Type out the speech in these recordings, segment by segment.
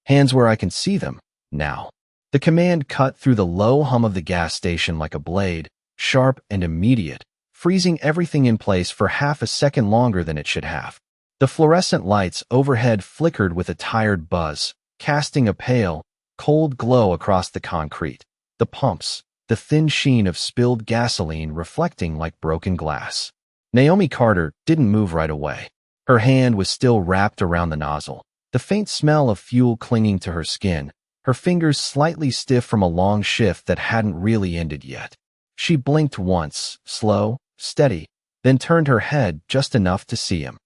Hands where I can see them, now. The command cut through the low hum of the gas station like a blade, sharp and immediate, freezing everything in place for half a second longer than it should have. The fluorescent lights overhead flickered with a tired buzz, casting a pale, cold glow across the concrete. The pumps, the thin sheen of spilled gasoline reflecting like broken glass. Naomi Carter didn't move right away. Her hand was still wrapped around the nozzle, the faint smell of fuel clinging to her skin, her fingers slightly stiff from a long shift that hadn't really ended yet. She blinked once, slow, steady, then turned her head just enough to see him.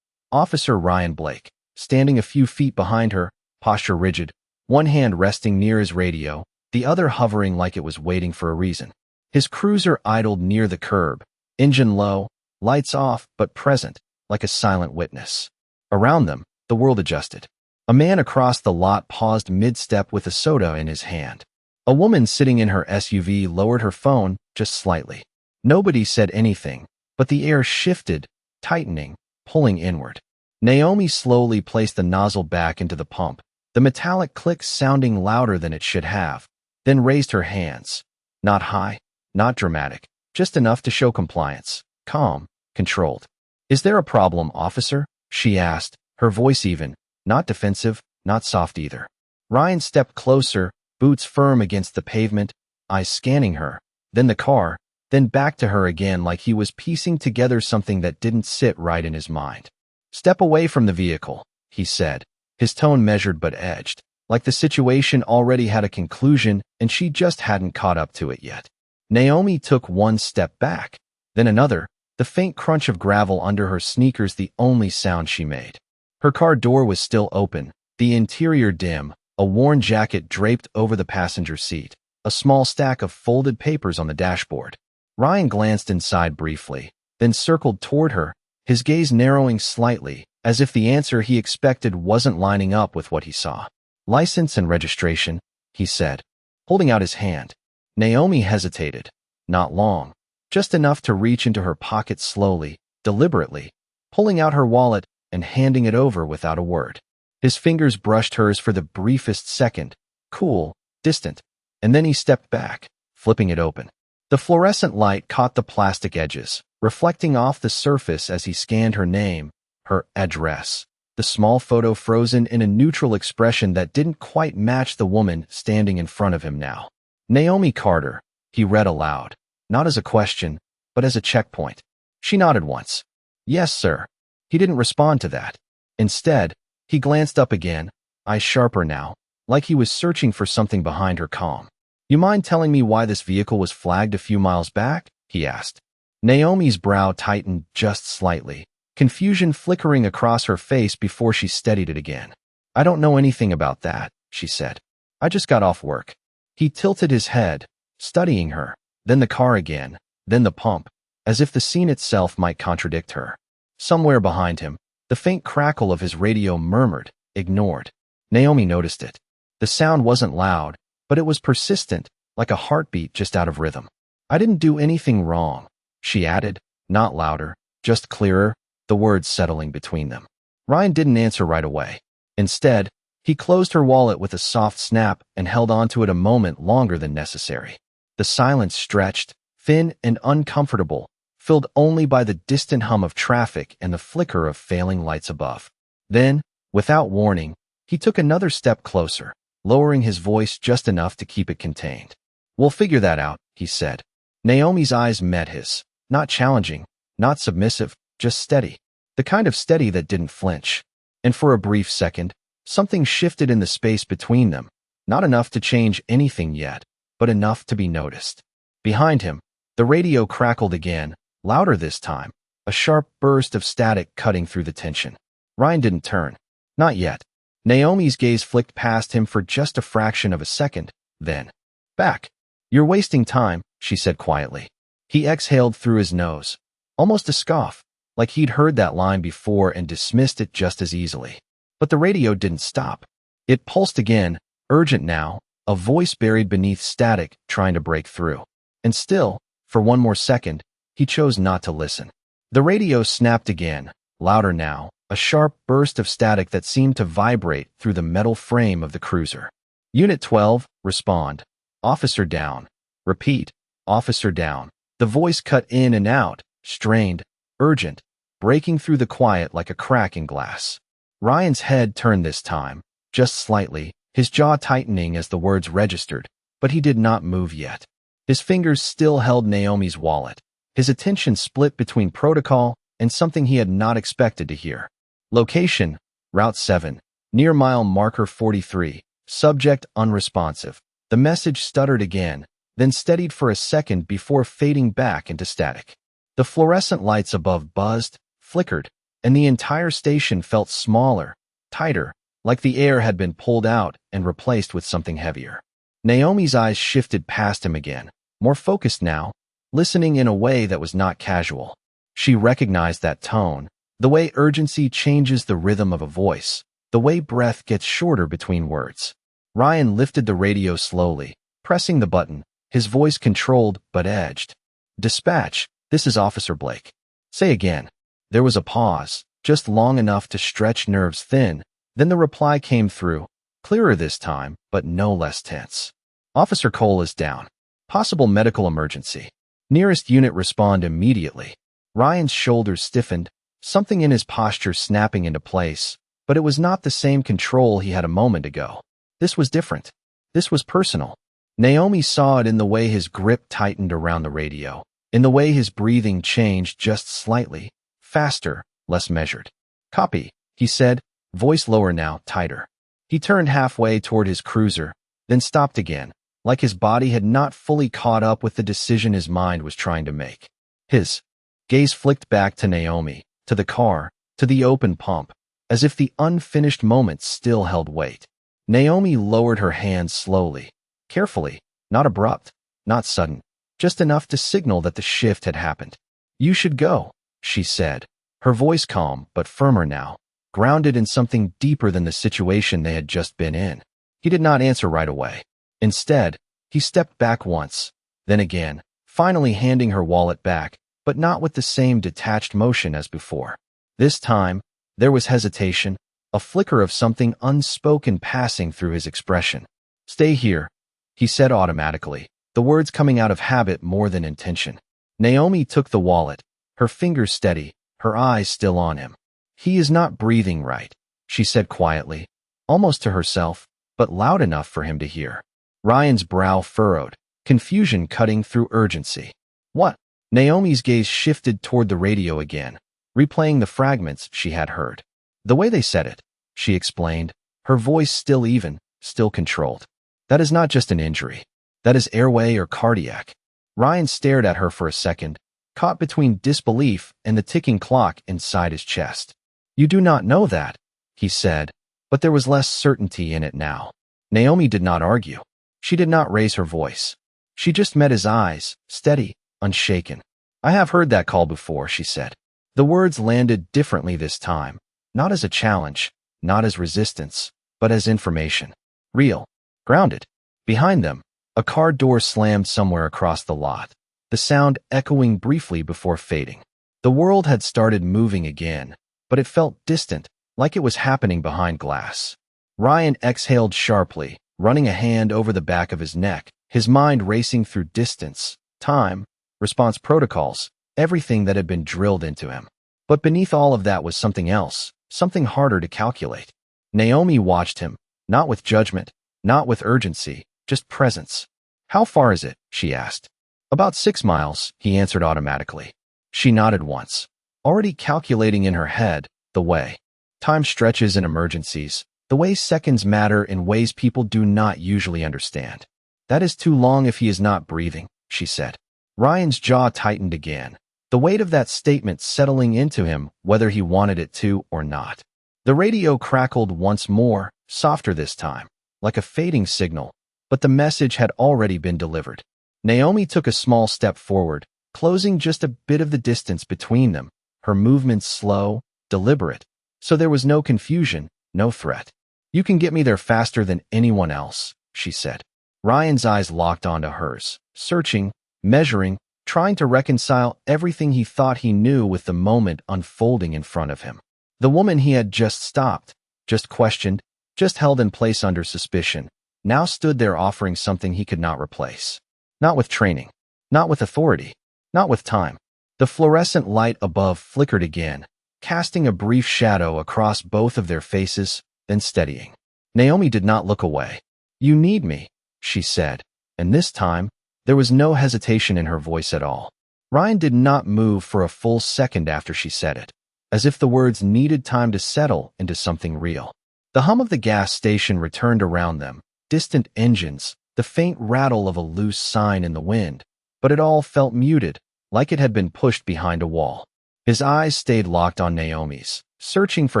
Officer Ryan Blake, standing a few feet behind her, posture rigid, one hand resting near his radio, the other hovering like it was waiting for a reason. His cruiser idled near the curb, engine low, lights off but present, like a silent witness. Around them, the world adjusted. A man across the lot paused mid-step with a soda in his hand. A woman sitting in her SUV lowered her phone just slightly. Nobody said anything, but the air shifted, tightening, pulling inward. Naomi slowly placed the nozzle back into the pump, the metallic click sounding louder than it should have, then raised her hands. Not high, not dramatic, just enough to show compliance, calm, controlled. "Is there a problem, officer?" she asked, her voice even, not defensive, not soft either. Ryan stepped closer, boots firm against the pavement, eyes scanning her, then the car, then back to her again like he was piecing together something that didn't sit right in his mind. "Step away from the vehicle," he said, his tone measured but edged, like the situation already had a conclusion and she just hadn't caught up to it yet. Naomi took one step back, then another, the faint crunch of gravel under her sneakers the only sound she made. Her car door was still open, the interior dim, a worn jacket draped over the passenger seat, a small stack of folded papers on the dashboard. Ryan glanced inside briefly, then circled toward her, his gaze narrowing slightly, as if the answer he expected wasn't lining up with what he saw. "License and registration," he said, holding out his hand. Naomi hesitated. Not long, just enough to reach into her pocket slowly, deliberately, pulling out her wallet and handing it over without a word. His fingers brushed hers for the briefest second, cool, distant, and then he stepped back, flipping it open. The fluorescent light caught the plastic edges, reflecting off the surface as he scanned her name, her address, the small photo frozen in a neutral expression that didn't quite match the woman standing in front of him now. "Naomi Carter," he read aloud, not as a question, but as a checkpoint. She nodded once. "Yes, sir." He didn't respond to that. Instead, he glanced up again, eyes sharper now, like he was searching for something behind her calm. "You mind telling me why this vehicle was flagged a few miles back?" he asked. Naomi's brow tightened just slightly, confusion flickering across her face before she steadied it again. "I don't know anything about that," she said. "I just got off work." He tilted his head, studying her, then the car again, then the pump, as if the scene itself might contradict her. Somewhere behind him, the faint crackle of his radio murmured, ignored. Naomi noticed it. The sound wasn't loud, but it was persistent, like a heartbeat just out of rhythm. "I didn't do anything wrong," she added, not louder, just clearer, the words settling between them. Ryan didn't answer right away. Instead, he closed her wallet with a soft snap and held onto it a moment longer than necessary. The silence stretched, thin and uncomfortable, filled only by the distant hum of traffic and the flicker of failing lights above. Then, without warning, he took another step closer, lowering his voice just enough to keep it contained. "We'll figure that out," he said. Naomi's eyes met his, not challenging, not submissive, just steady. The kind of steady that didn't flinch. And for a brief second, something shifted in the space between them, not enough to change anything yet, but enough to be noticed. Behind him, the radio crackled again, louder this time, a sharp burst of static cutting through the tension. Ryan didn't turn. Not yet. Naomi's gaze flicked past him for just a fraction of a second, then, "Back. You're wasting time," she said quietly. He exhaled through his nose, almost a scoff, like he'd heard that line before and dismissed it just as easily. But the radio didn't stop. It pulsed again, urgent now, a voice buried beneath static trying to break through. And still, for one more second, he chose not to listen. The radio snapped again, louder now, a sharp burst of static that seemed to vibrate through the metal frame of the cruiser. Unit 12, respond. Officer down. Repeat, officer down. The voice cut in and out, strained, urgent, breaking through the quiet like a crack in glass. Ryan's head turned this time, just slightly, his jaw tightening as the words registered, but he did not move yet. His fingers still held Naomi's wallet. His attention split between protocol and something he had not expected to hear. Location, Route 7, near mile marker 43, subject unresponsive. The message stuttered again, then steadied for a second before fading back into static. The fluorescent lights above buzzed, flickered, and the entire station felt smaller, tighter, like the air had been pulled out and replaced with something heavier. Naomi's eyes shifted past him again, more focused now, listening in a way that was not casual. She recognized that tone, the way urgency changes the rhythm of a voice, the way breath gets shorter between words. Ryan lifted the radio slowly, pressing the button, his voice controlled but edged. Dispatch, this is Officer Blake. Say again. There was a pause, just long enough to stretch nerves thin, then the reply came through, clearer this time, but no less tense. Officer Cole is down. Possible medical emergency. Nearest unit respond immediately. Ryan's shoulders stiffened, something in his posture snapping into place, but it was not the same control he had a moment ago. This was different. This was personal. Naomi saw it in the way his grip tightened around the radio, in the way his breathing changed just slightly, faster, less measured. Copy, he said, voice lower now, tighter. He turned halfway toward his cruiser, then stopped again, like his body had not fully caught up with the decision his mind was trying to make. His gaze flicked back to Naomi, to the car, to the open pump, as if the unfinished moment still held weight. Naomi lowered her hands slowly, carefully, not abrupt, not sudden, just enough to signal that the shift had happened. You should go, she said, her voice calm but firmer now, grounded in something deeper than the situation they had just been in. He did not answer right away. Instead, he stepped back once, then again, finally handing her wallet back, but not with the same detached motion as before. This time, there was hesitation, a flicker of something unspoken passing through his expression. Stay here, he said automatically, the words coming out of habit more than intention. Naomi took the wallet, her fingers steady, her eyes still on him. He is not breathing right, she said quietly, almost to herself, but loud enough for him to hear. Ryan's brow furrowed, confusion cutting through urgency. What? Naomi's gaze shifted toward the radio again, replaying the fragments she had heard. The way they said it, she explained, her voice still even, still controlled. That is not just an injury. That is airway or cardiac. Ryan stared at her for a second, caught between disbelief and the ticking clock inside his chest. You do not know that, he said, but there was less certainty in it now. Naomi did not argue. She did not raise her voice. She just met his eyes, steady, unshaken. I have heard that call before, she said. The words landed differently this time, not as a challenge, not as resistance, but as information. Real. Grounded. Behind them, a car door slammed somewhere across the lot, the sound echoing briefly before fading. The world had started moving again, but it felt distant, like it was happening behind glass. Ryan exhaled sharply, running a hand over the back of his neck, his mind racing through distance, time, response protocols, everything that had been drilled into him. But beneath all of that was something else, something harder to calculate. Naomi watched him, not with judgment, not with urgency, just presence. How far is it? She asked. About 6 miles, he answered automatically. She nodded once, already calculating in her head the way. Time stretches in emergencies, the way seconds matter in ways people do not usually understand. That is too long if he is not breathing, she said. Ryan's jaw tightened again, the weight of that statement settling into him whether he wanted it to or not. The radio crackled once more, softer this time, like a fading signal, but the message had already been delivered. Naomi took a small step forward, closing just a bit of the distance between them, her movements slow, deliberate, so there was no confusion, no threat. You can get me there faster than anyone else, she said. Ryan's eyes locked onto hers, searching, measuring, trying to reconcile everything he thought he knew with the moment unfolding in front of him. The woman he had just stopped, just questioned, just held in place under suspicion, now stood there offering something he could not replace. Not with training, not with authority, not with time. The fluorescent light above flickered again, casting a brief shadow across both of their faces, then steadying. Naomi did not look away. "You need me," she said, and this time, there was no hesitation in her voice at all. Ryan did not move for a full second after she said it, as if the words needed time to settle into something real. The hum of the gas station returned around them, distant engines, the faint rattle of a loose sign in the wind, but it all felt muted, like it had been pushed behind a wall. His eyes stayed locked on Naomi's, searching for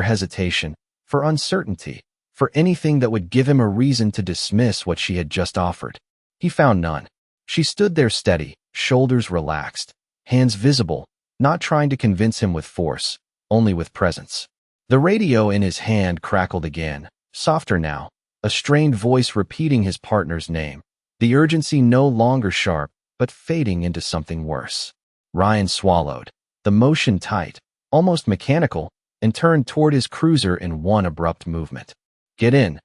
hesitation, for uncertainty, for anything that would give him a reason to dismiss what she had just offered. He found none. She stood there steady, shoulders relaxed, hands visible, not trying to convince him with force, only with presence. The radio in his hand crackled again, softer now, a strained voice repeating his partner's name, the urgency no longer sharp, but fading into something worse. Ryan swallowed, the motion tight, almost mechanical, and turned toward his cruiser in one abrupt movement. "Get in,"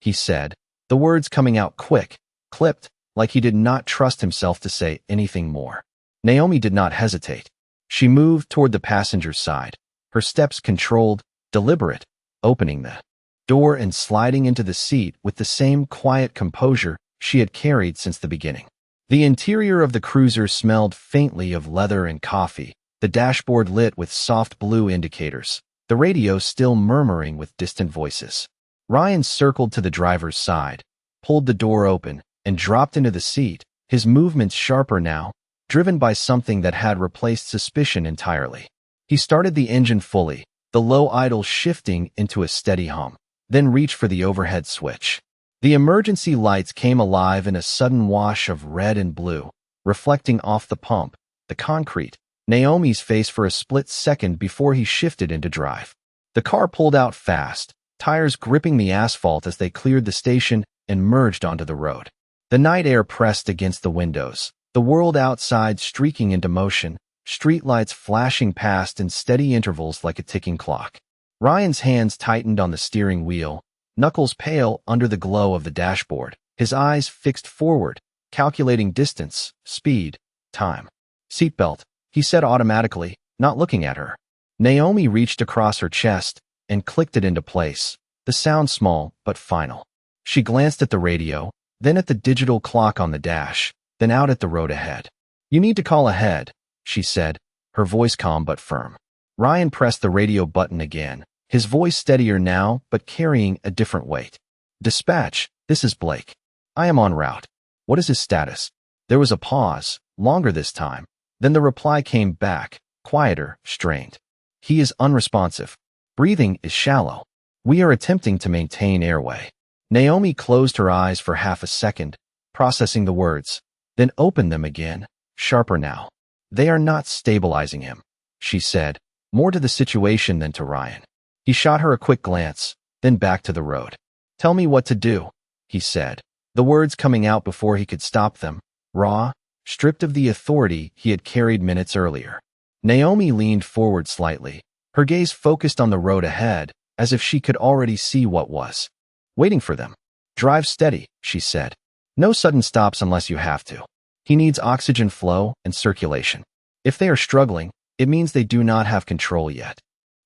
he said, the words coming out quick, clipped, like he did not trust himself to say anything more. Naomi did not hesitate. She moved toward the passenger's side, her steps controlled, deliberate, opening the door and sliding into the seat with the same quiet composure she had carried since the beginning. The interior of the cruiser smelled faintly of leather and coffee, the dashboard lit with soft blue indicators, the radio still murmuring with distant voices. Ryan circled to the driver's side, pulled the door open, and dropped into the seat, his movements sharper now, driven by something that had replaced suspicion entirely. He started the engine fully, the low idle shifting into a steady hum, then reached for the overhead switch. The emergency lights came alive in a sudden wash of red and blue, reflecting off the pump, the concrete, Naomi's face for a split second before he shifted into drive. The car pulled out fast, tires gripping the asphalt as they cleared the station and merged onto the road. The night air pressed against the windows, the world outside streaking into motion, streetlights flashing past in steady intervals like a ticking clock. Ryan's hands tightened on the steering wheel, knuckles pale under the glow of the dashboard, his eyes fixed forward, calculating distance, speed, time. "Seatbelt," he said automatically, not looking at her. Naomi reached across her chest and clicked it into place, the sound small but final. She glanced at the radio, then at the digital clock on the dash, then out at the road ahead. "You need to call ahead," she said, her voice calm but firm. Ryan pressed the radio button again, his voice steadier now but carrying a different weight. "Dispatch, this is Blake. I am en route. What is his status?" There was a pause, longer this time. Then the reply came back, quieter, strained. "He is unresponsive. Breathing is shallow. We are attempting to maintain airway." Naomi closed her eyes for half a second, processing the words, then opened them again, sharper now. "They are not stabilizing him," she said, more to the situation than to Ryan. He shot her a quick glance, then back to the road. "Tell me what to do," he said, the words coming out before he could stop them, raw, stripped of the authority he had carried minutes earlier. Naomi leaned forward slightly, her gaze focused on the road ahead, as if she could already see what was waiting for them. "Drive steady," she said. "No sudden stops unless you have to. He needs oxygen flow and circulation. If they are struggling, it means they do not have control yet."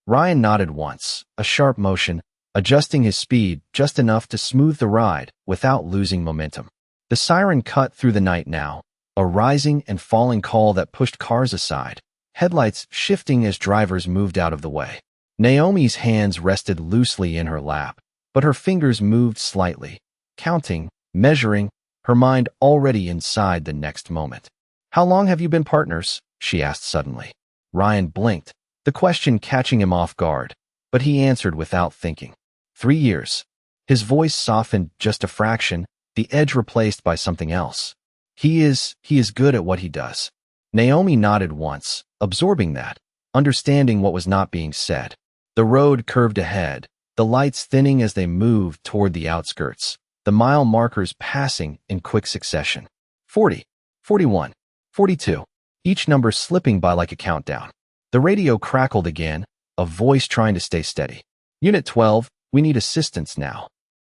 Ryan nodded once, a sharp motion, adjusting his speed just enough to smooth the ride without losing momentum. The siren cut through the night now, a rising and falling call that pushed cars aside, headlights shifting as drivers moved out of the way. Naomi's hands rested loosely in her lap, but her fingers moved slightly, counting, measuring, her mind already inside the next moment. "How long have you been partners?" she asked suddenly. Ryan blinked, the question catching him off guard, but he answered without thinking. 3 years. His voice softened just a fraction, the edge replaced by something else. He is good at what he does." Naomi nodded once, absorbing that, understanding what was not being said. The road curved ahead, the lights thinning as they moved toward the outskirts, the mile markers passing in quick succession. 40, 41, 42, each number slipping by like a countdown. The radio crackled again, a voice trying to stay steady. Unit 12, we need assistance now.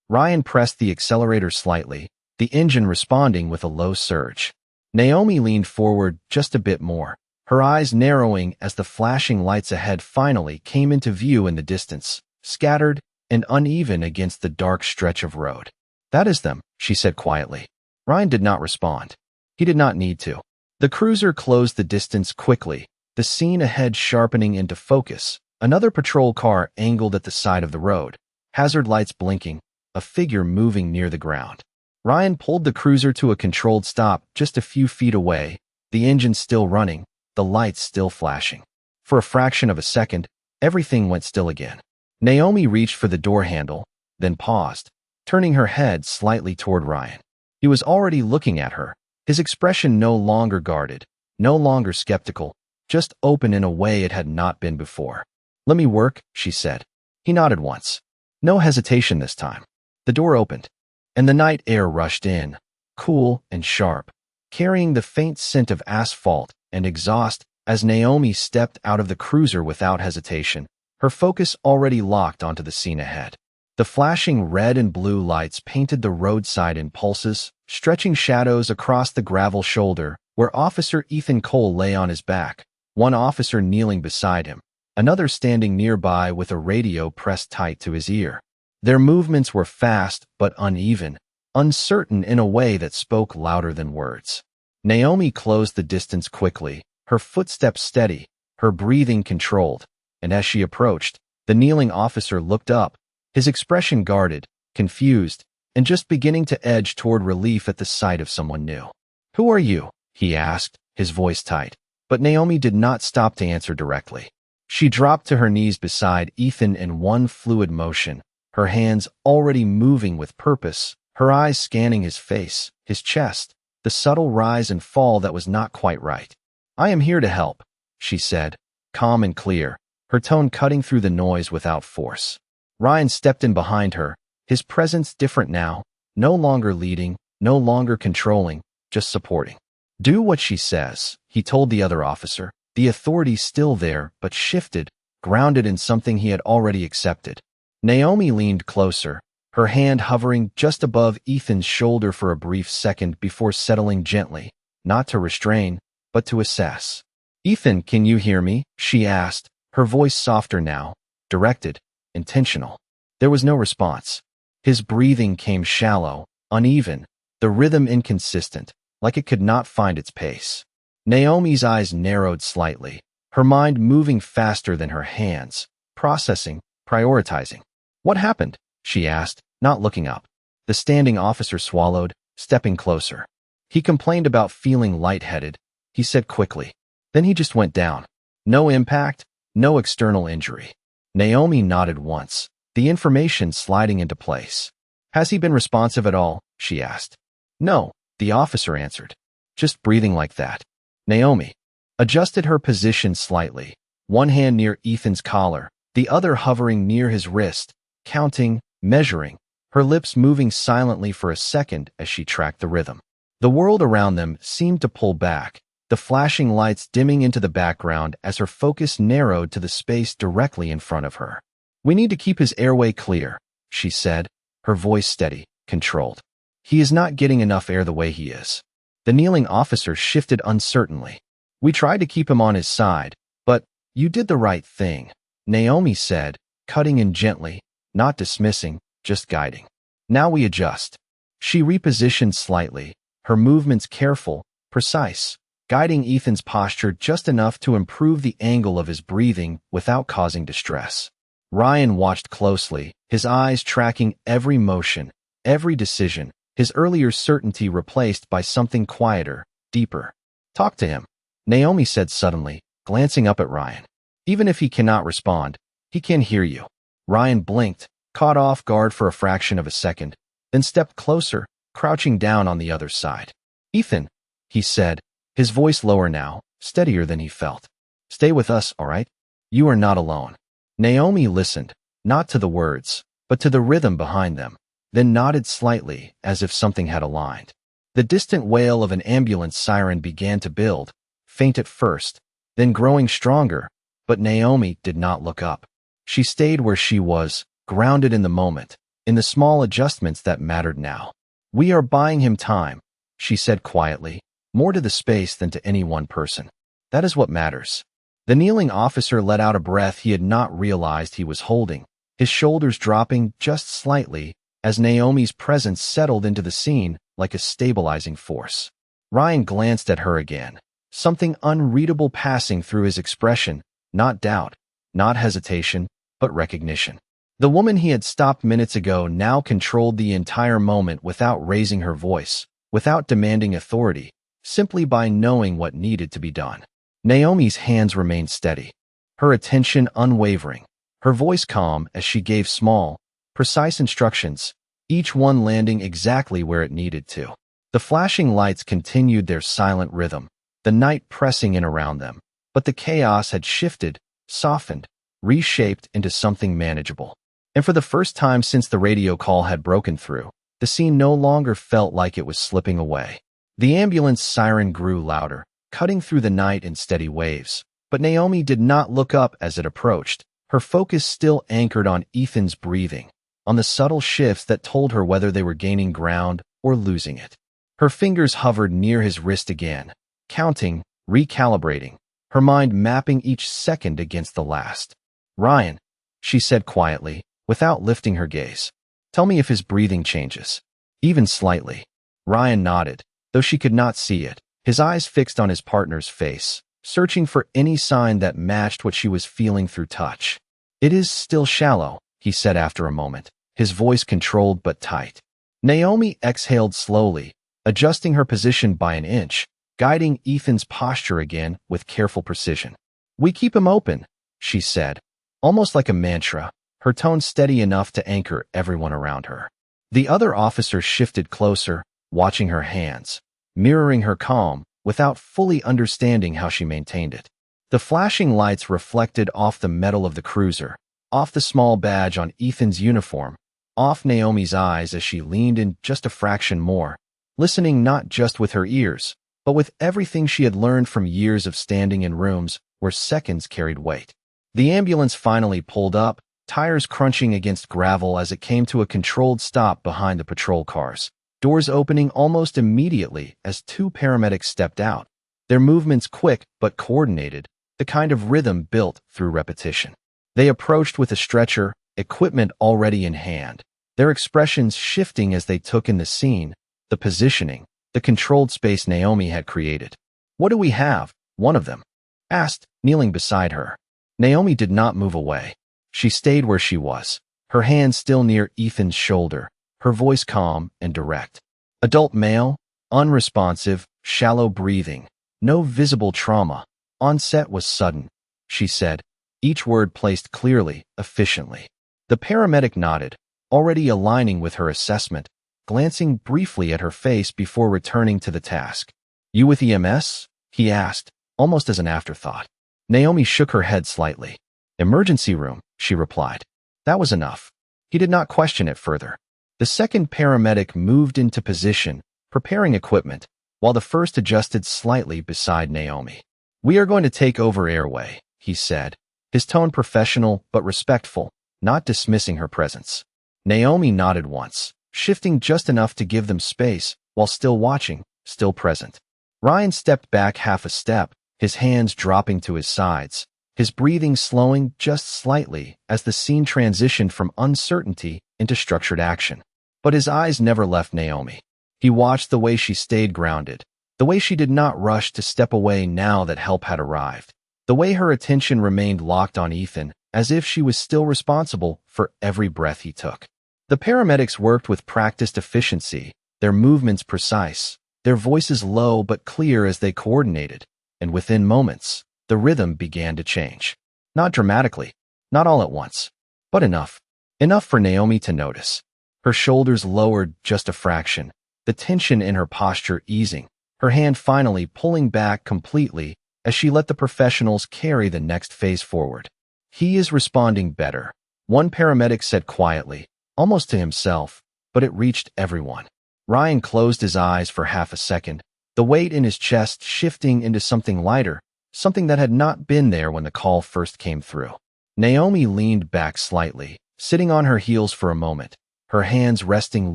Ryan pressed the accelerator slightly, the engine responding with a low surge. Naomi leaned forward just a bit more, her eyes narrowing as the flashing lights ahead finally came into view in the distance, scattered and uneven against the dark stretch of road. That is them, she said quietly. Ryan did not respond. He did not need to. The cruiser closed the distance quickly, the scene ahead sharpening into focus. Another patrol car angled at the side of the road, hazard lights blinking, a figure moving near the ground. Ryan pulled the cruiser to a controlled stop just a few feet away, the engine still running, the lights still flashing. For a fraction of a second, everything went still again. Naomi reached for the door handle, then paused, turning her head slightly toward Ryan. He was already looking at her, his expression no longer guarded, no longer skeptical, just open in a way it had not been before. "Let me work," she said. He nodded once. No hesitation this time. The door opened, and the night air rushed in, cool and sharp, carrying the faint scent of asphalt and exhaust as Naomi stepped out of the cruiser without hesitation, her focus already locked onto the scene ahead. The flashing red and blue lights painted the roadside in pulses, stretching shadows across the gravel shoulder where Officer Ethan Cole lay on his back, one officer kneeling beside him, another standing nearby with a radio pressed tight to his ear. Their movements were fast but uneven, uncertain in a way that spoke louder than words. Naomi closed the distance quickly, her footsteps steady, her breathing controlled, and as she approached, the kneeling officer looked up, his expression guarded, confused, and just beginning to edge toward relief at the sight of someone new. "Who are you?" he asked, his voice tight. But Naomi did not stop to answer directly. She dropped to her knees beside Ethan in one fluid motion, her hands already moving with purpose, her eyes scanning his face, his chest, the subtle rise and fall that was not quite right. "I am here to help," she said, calm and clear, her tone cutting through the noise without force. Ryan stepped in behind her, his presence different now, no longer leading, no longer controlling, just supporting. "Do what she says," he told the other officer, the authority still there, but shifted, grounded in something he had already accepted. Naomi leaned closer, her hand hovering just above Ethan's shoulder for a brief second before settling gently, not to restrain, but to assess. "Ethan, can you hear me?" she asked, her voice softer now, directed, intentional. There was no response. His breathing came shallow, uneven, the rhythm inconsistent, like it could not find its pace. Naomi's eyes narrowed slightly, her mind moving faster than her hands, processing, prioritizing. "What happened?" she asked, not looking up. The standing officer swallowed, stepping closer. "He complained about feeling lightheaded," he said quickly. "Then he just went down. No impact, no external injury." Naomi nodded once, the information sliding into place. "Has he been responsive at all?" she asked. "No," the officer answered. "Just breathing like that." Naomi adjusted her position slightly, one hand near Ethan's collar, the other hovering near his wrist, counting, measuring, her lips moving silently for a second as she tracked the rhythm. The world around them seemed to pull back, the flashing lights dimming into the background as her focus narrowed to the space directly in front of her. "We need to keep his airway clear," she said, her voice steady, controlled. "He is not getting enough air the way he is." The kneeling officer shifted uncertainly. "We tried to keep him on his side, but you did the right thing," Naomi said, cutting in gently, not dismissing, just guiding. "Now we adjust." She repositioned slightly, her movements careful, precise, guiding Ethan's posture just enough to improve the angle of his breathing without causing distress. Ryan watched closely, his eyes tracking every motion, every decision, his earlier certainty replaced by something quieter, deeper. "Talk to him," Naomi said suddenly, glancing up at Ryan. "Even if he cannot respond, he can hear you." Ryan blinked, caught off guard for a fraction of a second, then stepped closer, crouching down on the other side. "Ethan," he said, his voice lower now, steadier than he felt. "Stay with us, all right? You are not alone." Naomi listened, not to the words, but to the rhythm behind them, then nodded slightly as if something had aligned. The distant wail of an ambulance siren began to build, faint at first, then growing stronger, But Naomi did not look up. She stayed where she was, grounded in the moment, in the small adjustments that mattered now. "We are buying him time," she said quietly, more to the space than to any one person. "That is what matters." The kneeling officer let out a breath he had not realized he was holding, his shoulders dropping just slightly as Naomi's presence settled into the scene like a stabilizing force. Ryan glanced at her again, something unreadable passing through his expression, not doubt, not hesitation, but recognition. The woman he had stopped minutes ago now controlled the entire moment without raising her voice, without demanding authority, simply by knowing what needed to be done. Naomi's hands remained steady, her attention unwavering, her voice calm as she gave small, precise instructions, each one landing exactly where it needed to. The flashing lights continued their silent rhythm, the night pressing in around them, but the chaos had shifted, softened, reshaped into something manageable. And for the first time since the radio call had broken through, the scene no longer felt like it was slipping away. The ambulance siren grew louder, cutting through the night in steady waves, but Naomi did not look up as it approached, her focus still anchored on Ethan's breathing, on the subtle shifts that told her whether they were gaining ground or losing it. Her fingers hovered near his wrist again, counting, recalibrating, her mind mapping each second against the last. "Ryan," she said quietly, without lifting her gaze. "Tell me if his breathing changes, even slightly." Ryan nodded, though she could not see it, his eyes fixed on his partner's face, searching for any sign that matched what she was feeling through touch. "It is still shallow," he said after a moment, his voice controlled but tight. Naomi exhaled slowly, adjusting her position by an inch, guiding Ethan's posture again with careful precision. "We keep him open," she said, almost like a mantra, her tone steady enough to anchor everyone around her. The other officer shifted closer, watching her hands, mirroring her calm, without fully understanding how she maintained it. The flashing lights reflected off the metal of the cruiser, off the small badge on Ethan's uniform, off Naomi's eyes as she leaned in just a fraction more, listening not just with her ears, but with everything she had learned from years of standing in rooms where seconds carried weight. The ambulance finally pulled up, tires crunching against gravel as it came to a controlled stop behind the patrol cars, doors opening almost immediately as two paramedics stepped out, their movements quick but coordinated, the kind of rhythm built through repetition. They approached with a stretcher, equipment already in hand, their expressions shifting as they took in the scene, the positioning, the controlled space Naomi had created. "What do we have?" one of them asked, kneeling beside her. Naomi did not move away. She stayed where she was, her hand still near Ethan's shoulder, her voice calm and direct. "Adult male, unresponsive, shallow breathing, no visible trauma. Onset was sudden," she said, each word placed clearly, efficiently. The paramedic nodded, already aligning with her assessment, glancing briefly at her face before returning to the task. "You with EMS?" he asked, almost as an afterthought. Naomi shook her head slightly. "Emergency room," she replied. That was enough. He did not question it further. The second paramedic moved into position, preparing equipment, while the first adjusted slightly beside Naomi. "We are going to take over airway," he said, his tone professional but respectful, not dismissing her presence. Naomi nodded once, shifting just enough to give them space, while still watching, still present. Ryan stepped back half a step, his hands dropping to his sides, his breathing slowing just slightly as the scene transitioned from uncertainty into structured action. But his eyes never left Naomi. He watched the way she stayed grounded, the way she did not rush to step away now that help had arrived, the way her attention remained locked on Ethan, as if she was still responsible for every breath he took. The paramedics worked with practiced efficiency, their movements precise, their voices low but clear as they coordinated, and within moments, the rhythm began to change. Not dramatically, not all at once, but enough. Enough for Naomi to notice. Her shoulders lowered just a fraction, the tension in her posture easing, her hand finally pulling back completely as she let the professionals carry the next phase forward. "He is responding better," one paramedic said quietly, almost to himself, but it reached everyone. Ryan closed his eyes for half a second, the weight in his chest shifting into something lighter, something that had not been there when the call first came through. Naomi leaned back slightly, sitting on her heels for a moment, her hands resting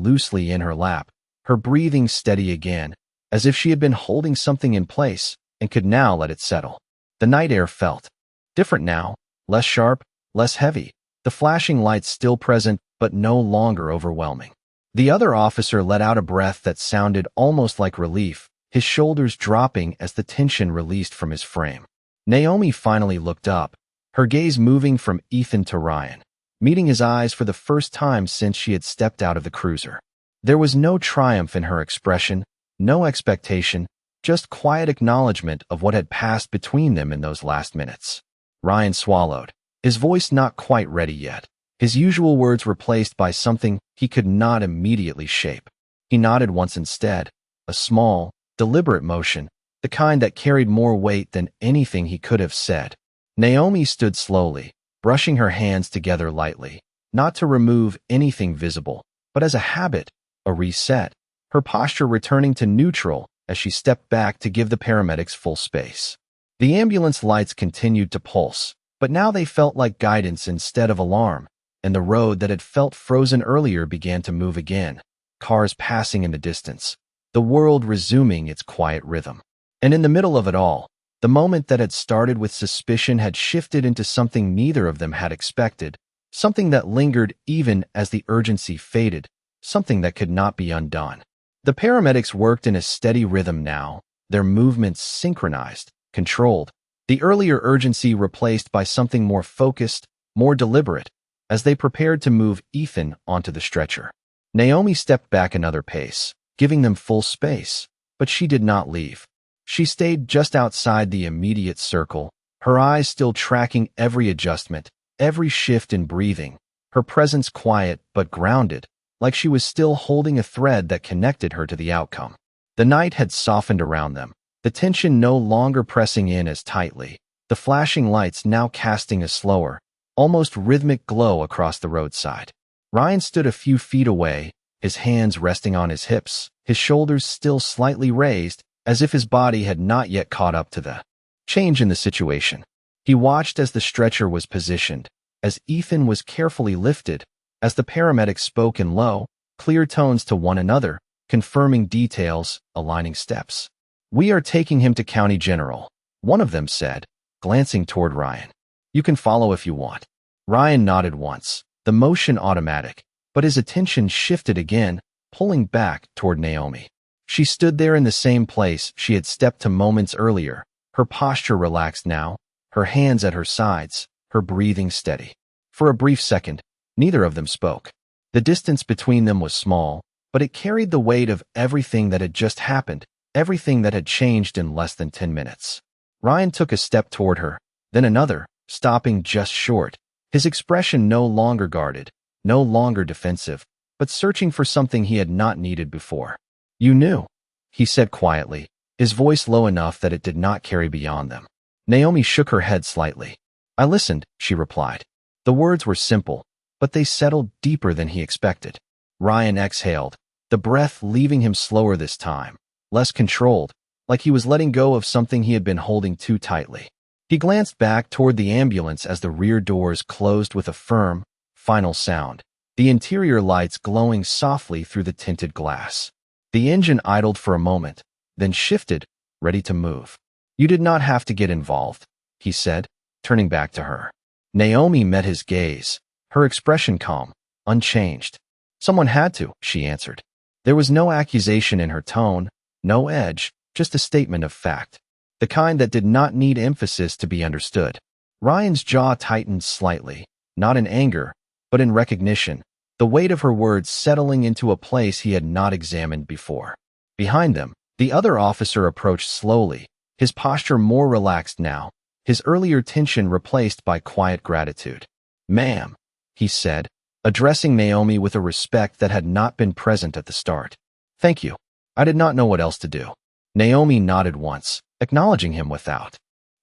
loosely in her lap, her breathing steady again, as if she had been holding something in place and could now let it settle. The night air felt different now, less sharp, less heavy, the flashing lights still present but no longer overwhelming. The other officer let out a breath that sounded almost like relief, his shoulders dropping as the tension released from his frame. Naomi finally looked up, her gaze moving from Ethan to Ryan, meeting his eyes for the first time since she had stepped out of the cruiser. There was no triumph in her expression, no expectation, just quiet acknowledgement of what had passed between them in those last minutes. Ryan swallowed, his voice not quite ready yet, his usual words replaced by something he could not immediately shape. He nodded once instead, a small, deliberate motion, the kind that carried more weight than anything he could have said. Naomi stood slowly, brushing her hands together lightly, not to remove anything visible, but as a habit, a reset, her posture returning to neutral as she stepped back to give the paramedics full space. The ambulance lights continued to pulse, but now they felt like guidance instead of alarm, and the road that had felt frozen earlier began to move again, cars passing in the distance, the world resuming its quiet rhythm. And in the middle of it all, the moment that had started with suspicion had shifted into something neither of them had expected, something that lingered even as the urgency faded, something that could not be undone. The paramedics worked in a steady rhythm now, their movements synchronized, controlled, the earlier urgency replaced by something more focused, more deliberate, as they prepared to move Ethan onto the stretcher. Naomi stepped back another pace, giving them full space, but she did not leave. She stayed just outside the immediate circle, her eyes still tracking every adjustment, every shift in breathing, her presence quiet but grounded, like she was still holding a thread that connected her to the outcome. The night had softened around them, the tension no longer pressing in as tightly, the flashing lights now casting a slower, almost rhythmic glow across the roadside. Ryan stood a few feet away, his hands resting on his hips, his shoulders still slightly raised, as if his body had not yet caught up to the change in the situation. He watched as the stretcher was positioned, as Ethan was carefully lifted, as the paramedics spoke in low, clear tones to one another, confirming details, aligning steps. "We are taking him to County General," one of them said, glancing toward Ryan. "You can follow if you want." Ryan nodded once, the motion automatic, but his attention shifted again, pulling back toward Naomi. She stood there in the same place she had stepped to moments earlier, her posture relaxed now, her hands at her sides, her breathing steady. For a brief second, neither of them spoke. The distance between them was small, but it carried the weight of everything that had just happened, everything that had changed in less than 10 minutes. Ryan took a step toward her, then another, stopping just short, his expression no longer guarded, no longer defensive, but searching for something he had not needed before. "You knew," he said quietly, his voice low enough that it did not carry beyond them. Naomi shook her head slightly. "I listened," she replied. The words were simple, but they settled deeper than he expected. Ryan exhaled, the breath leaving him slower this time, less controlled, like he was letting go of something he had been holding too tightly. He glanced back toward the ambulance as the rear doors closed with a firm, final sound, the interior lights glowing softly through the tinted glass. The engine idled for a moment, then shifted, ready to move. "You did not have to get involved," he said, turning back to her. Naomi met his gaze, her expression calm, unchanged. "Someone had to," she answered. There was no accusation in her tone, no edge, just a statement of fact, the kind that did not need emphasis to be understood. Ryan's jaw tightened slightly, not in anger, but in recognition, the weight of her words settling into a place he had not examined before. Behind them, the other officer approached slowly, his posture more relaxed now, his earlier tension replaced by quiet gratitude. "Ma'am," he said, addressing Naomi with a respect that had not been present at the start. "Thank you. I did not know what else to do." Naomi nodded once, acknowledging him without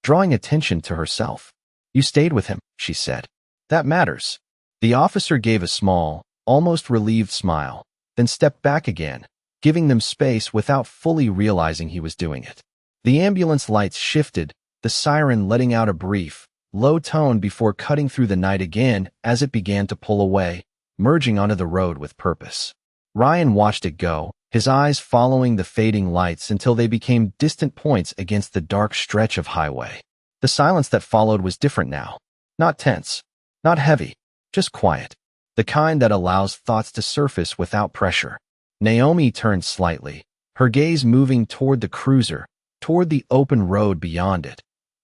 drawing attention to herself. "You stayed with him," she said. "That matters." The officer gave a small, almost relieved smile, then stepped back again, giving them space without fully realizing he was doing it. The ambulance lights shifted, the siren letting out a brief, low tone before cutting through the night again as it began to pull away, merging onto the road with purpose. Ryan watched it go, his eyes following the fading lights until they became distant points against the dark stretch of highway. The silence that followed was different now. Not tense, not heavy, just quiet. The kind that allows thoughts to surface without pressure. Naomi turned slightly, her gaze moving toward the cruiser, toward the open road beyond it,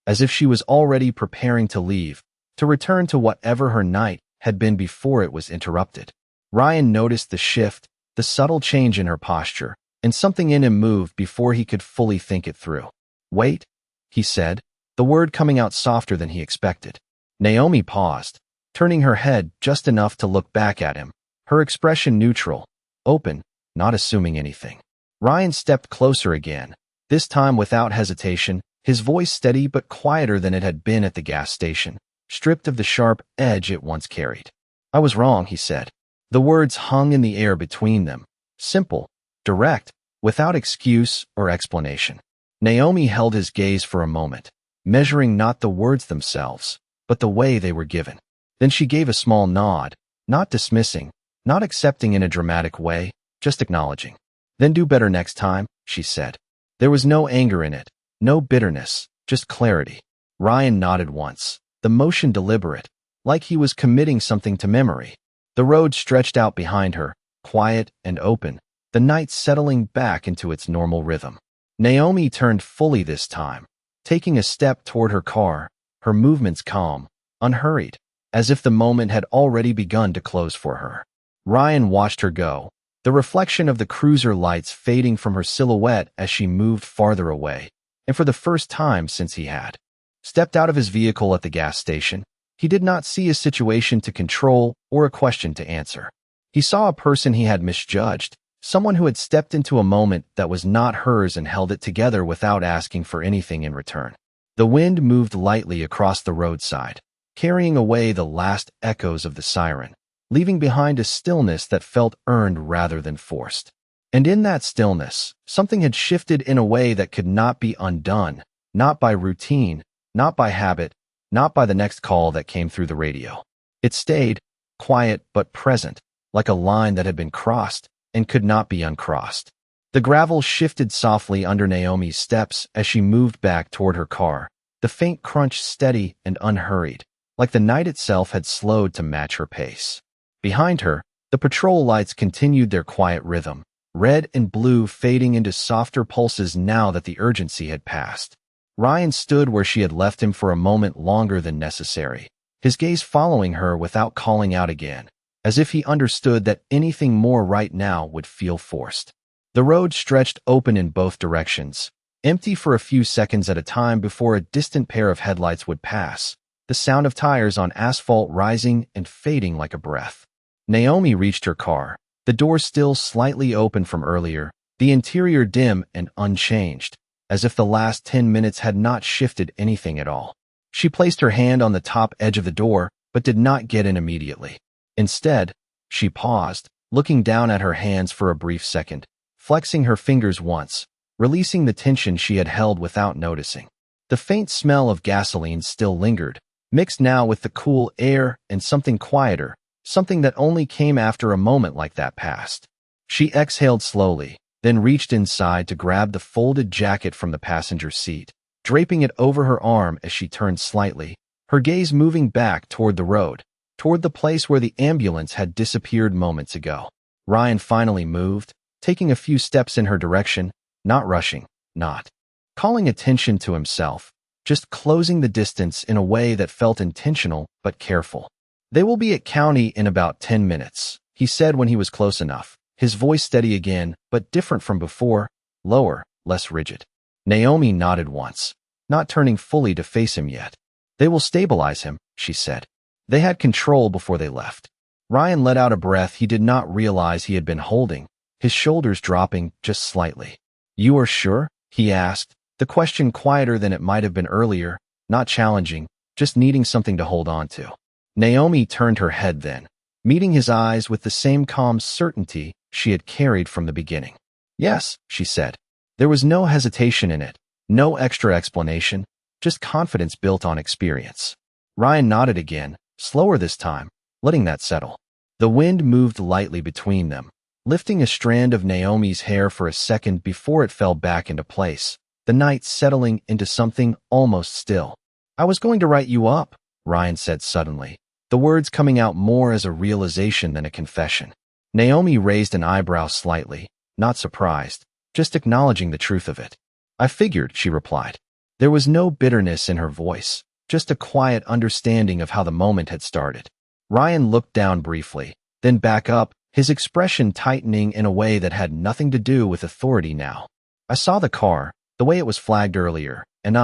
as if she was already preparing to leave, to return to whatever her night had been before it was interrupted. Ryan noticed the shift, the subtle change in her posture, and something in him moved before he could fully think it through. "Wait," he said, the word coming out softer than he expected. Naomi paused, turning her head just enough to look back at him, her expression neutral, open, not assuming anything. Ryan stepped closer again, this time without hesitation, his voice steady but quieter than it had been at the gas station, stripped of the sharp edge it once carried. "I was wrong," he said. The words hung in the air between them, simple, direct, without excuse or explanation. Naomi held his gaze for a moment, measuring not the words themselves, but the way they were given. Then she gave a small nod, not dismissing, not accepting in a dramatic way, just acknowledging. "Then do better next time," she said. There was no anger in it, no bitterness, just clarity. Ryan nodded once, the motion deliberate, like he was committing something to memory. The road stretched out behind her, quiet and open, the night settling back into its normal rhythm. Naomi turned fully this time, taking a step toward her car, her movements calm, unhurried, as if the moment had already begun to close for her. Ryan watched her go, the reflection of the cruiser lights fading from her silhouette as she moved farther away, and for the first time since he had stepped out of his vehicle at the gas station, he did not see a situation to control or a question to answer. He saw a person he had misjudged, someone who had stepped into a moment that was not hers and held it together without asking for anything in return. The wind moved lightly across the roadside, carrying away the last echoes of the siren, leaving behind a stillness that felt earned rather than forced. And in that stillness, something had shifted in a way that could not be undone, not by routine, not by habit, not by the next call that came through the radio. It stayed, quiet but present, like a line that had been crossed and could not be uncrossed. The gravel shifted softly under Naomi's steps as she moved back toward her car, the faint crunch steady and unhurried, like the night itself had slowed to match her pace. Behind her, the patrol lights continued their quiet rhythm, red and blue fading into softer pulses now that the urgency had passed. Ryan stood where she had left him for a moment longer than necessary, his gaze following her without calling out again, as if he understood that anything more right now would feel forced. The road stretched open in both directions, empty for a few seconds at a time before a distant pair of headlights would pass, the sound of tires on asphalt rising and fading like a breath. Naomi reached her car, the door still slightly open from earlier, the interior dim and unchanged, as if the last 10 minutes had not shifted anything at all. She placed her hand on the top edge of the door, but did not get in immediately. Instead, she paused, looking down at her hands for a brief second, flexing her fingers once, releasing the tension she had held without noticing. The faint smell of gasoline still lingered, mixed now with the cool air and something quieter, something that only came after a moment like that passed. She exhaled slowly, then reached inside to grab the folded jacket from the passenger seat, draping it over her arm as she turned slightly, her gaze moving back toward the road, toward the place where the ambulance had disappeared moments ago. Ryan finally moved, taking a few steps in her direction, not rushing, not calling attention to himself, just closing the distance in a way that felt intentional but careful. "They will be at County in about 10 minutes, he said when he was close enough, his voice steady again, but different from before, lower, less rigid. Naomi nodded once, not turning fully to face him yet. "They will stabilize him," she said. They had control before they left. Ryan let out a breath he did not realize he had been holding, his shoulders dropping just slightly. "You are sure?" he asked, the question quieter than it might have been earlier, not challenging, just needing something to hold on to. Naomi turned her head then, meeting his eyes with the same calm certainty she had carried from the beginning. "Yes," she said. There was no hesitation in it, no extra explanation, just confidence built on experience. Ryan nodded again, slower this time, letting that settle. The wind moved lightly between them, lifting a strand of Naomi's hair for a second before it fell back into place, the night settling into something almost still. "I was going to write you up," Ryan said suddenly, the words coming out more as a realization than a confession. Naomi raised an eyebrow slightly, not surprised, just acknowledging the truth of it. "I figured," she replied. There was no bitterness in her voice, just a quiet understanding of how the moment had started. Ryan looked down briefly, then back up, his expression tightening in a way that had nothing to do with authority now. "I saw the car, the way it was flagged earlier, and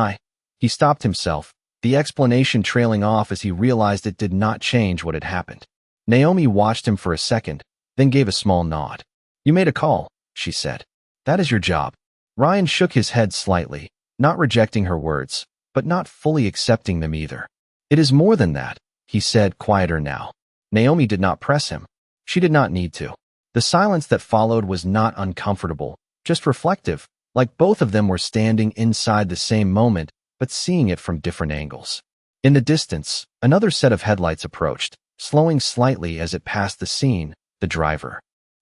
He stopped himself, the explanation trailing off as he realized it did not change what had happened. Naomi watched him for a second, then gave a small nod. "You made a call," she said. "That is your job." Ryan shook his head slightly, not rejecting her words, but not fully accepting them either. "It is more than that," he said, quieter now. Naomi did not press him. She did not need to. The silence that followed was not uncomfortable, just reflective, like both of them were standing inside the same moment, but seeing it from different angles. In the distance, another set of headlights approached, slowing slightly as it passed the scene, the driver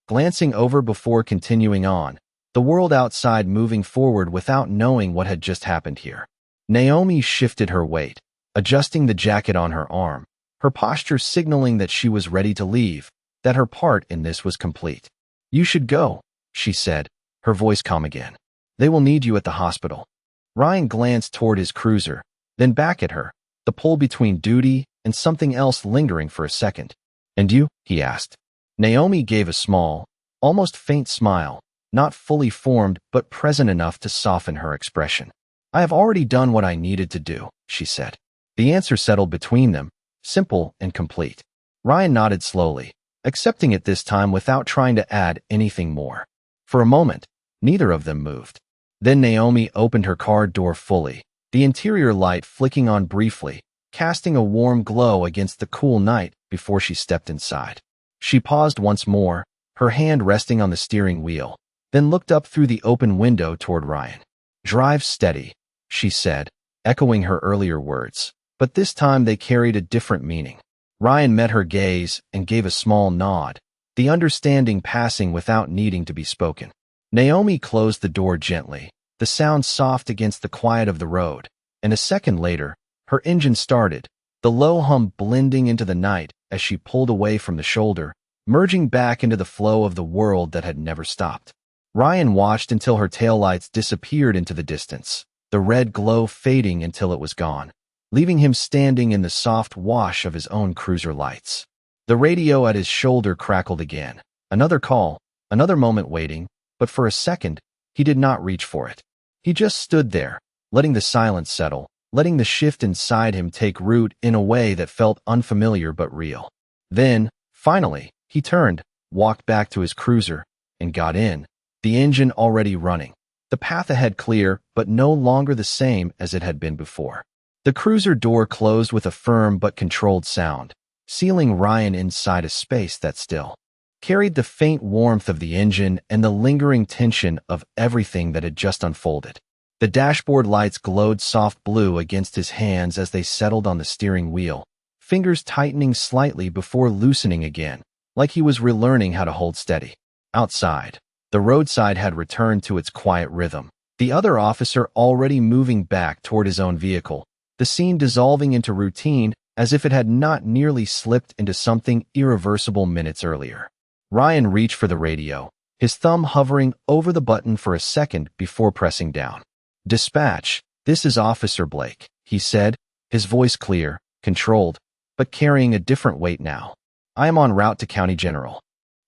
glancing over before continuing on, the world outside moving forward without knowing what had just happened here. Naomi shifted her weight, adjusting the jacket on her arm, her posture signaling that she was ready to leave, that her part in this was complete. "You should go," she said, her voice calm again. "They will need you at the hospital." Ryan glanced toward his cruiser, then back at her, the pull between duty and something else lingering for a second. "And you?" he asked. Naomi gave a small, almost faint smile, not fully formed but present enough to soften her expression. "I have already done what I needed to do," she said. The answer settled between them, simple and complete. Ryan nodded slowly, accepting it this time without trying to add anything more. For a moment, neither of them moved. Then Naomi opened her car door fully, the interior light flicking on briefly, casting a warm glow against the cool night before she stepped inside. She paused once more, her hand resting on the steering wheel, then looked up through the open window toward Ryan. "Drive steady," she said, echoing her earlier words, but this time they carried a different meaning. Ryan met her gaze and gave a small nod, the understanding passing without needing to be spoken. Naomi closed the door gently, the sound soft against the quiet of the road, and a second later, her engine started, the low hum blending into the night as she pulled away from the shoulder, merging back into the flow of the world that had never stopped. Ryan watched until her taillights disappeared into the distance, the red glow fading until it was gone, leaving him standing in the soft wash of his own cruiser lights. The radio at his shoulder crackled again. Another call, another moment waiting, but for a second, he did not reach for it. He just stood there, letting the silence settle, letting the shift inside him take root in a way that felt unfamiliar but real. Then, finally, he turned, walked back to his cruiser, and got in, the engine already running. The path ahead clear, but no longer the same as it had been before. The cruiser door closed with a firm but controlled sound, sealing Ryan inside a space that still carried the faint warmth of the engine and the lingering tension of everything that had just unfolded. The dashboard lights glowed soft blue against his hands as they settled on the steering wheel, fingers tightening slightly before loosening again, like he was relearning how to hold steady. Outside, the roadside had returned to its quiet rhythm, the other officer already moving back toward his own vehicle, the scene dissolving into routine as if it had not nearly slipped into something irreversible minutes earlier. Ryan reached for the radio, his thumb hovering over the button for a second before pressing down. "Dispatch, this is Officer Blake," he said, his voice clear, controlled, but carrying a different weight now. "I am en route to County General."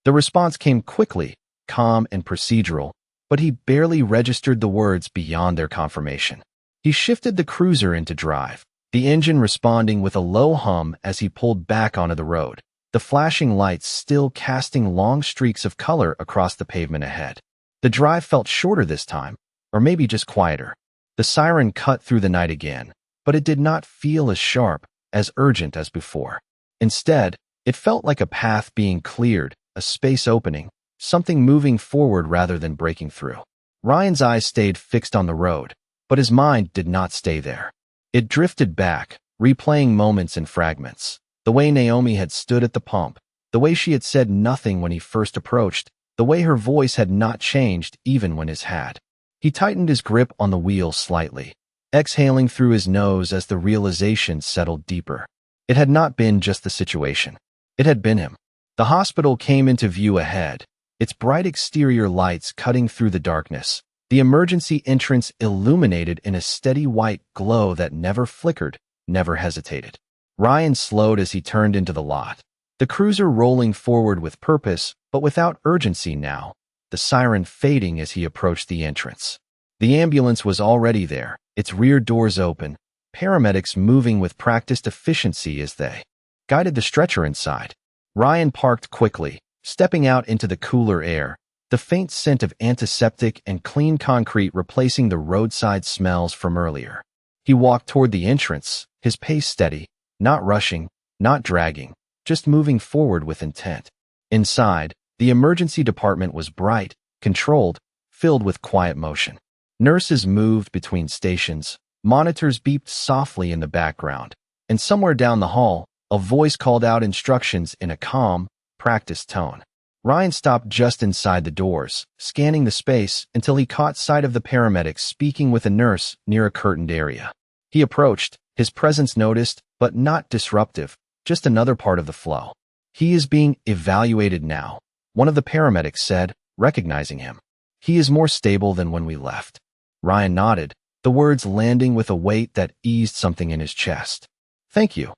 The response came quickly, calm and procedural, but he barely registered the words beyond their confirmation. He shifted the cruiser into drive, the engine responding with a low hum as he pulled back onto the road, the flashing lights still casting long streaks of color across the pavement ahead. The drive felt shorter this time, or maybe just quieter. The siren cut through the night again, but it did not feel as sharp, as urgent as before. Instead, it felt like a path being cleared, a space opening, something moving forward rather than breaking through. Ryan's eyes stayed fixed on the road, but his mind did not stay there. It drifted back, replaying moments in fragments. The way Naomi had stood at the pump, the way she had said nothing when he first approached, the way her voice had not changed even when his had. He tightened his grip on the wheel slightly, exhaling through his nose as the realization settled deeper. It had not been just the situation. It had been him. The hospital came into view ahead, its bright exterior lights cutting through the darkness, the emergency entrance illuminated in a steady white glow that never flickered, never hesitated. Ryan slowed as he turned into the lot, the cruiser rolling forward with purpose, but without urgency now, the siren fading as he approached the entrance. The ambulance was already there, its rear doors open, paramedics moving with practiced efficiency as they guided the stretcher inside. Ryan parked quickly, stepping out into the cooler air, the faint scent of antiseptic and clean concrete replacing the roadside smells from earlier. He walked toward the entrance, his pace steady, not rushing, not dragging, just moving forward with intent. Inside, the emergency department was bright, controlled, filled with quiet motion. Nurses moved between stations, monitors beeped softly in the background, and somewhere down the hall, a voice called out instructions in a calm, practiced tone. Ryan stopped just inside the doors, scanning the space until he caught sight of the paramedics speaking with a nurse near a curtained area. He approached, his presence noticed, but not disruptive, just another part of the flow. "He is being evaluated now," one of the paramedics said, recognizing him. "He is more stable than when we left." Ryan nodded, the words landing with a weight that eased something in his chest. "Thank you,"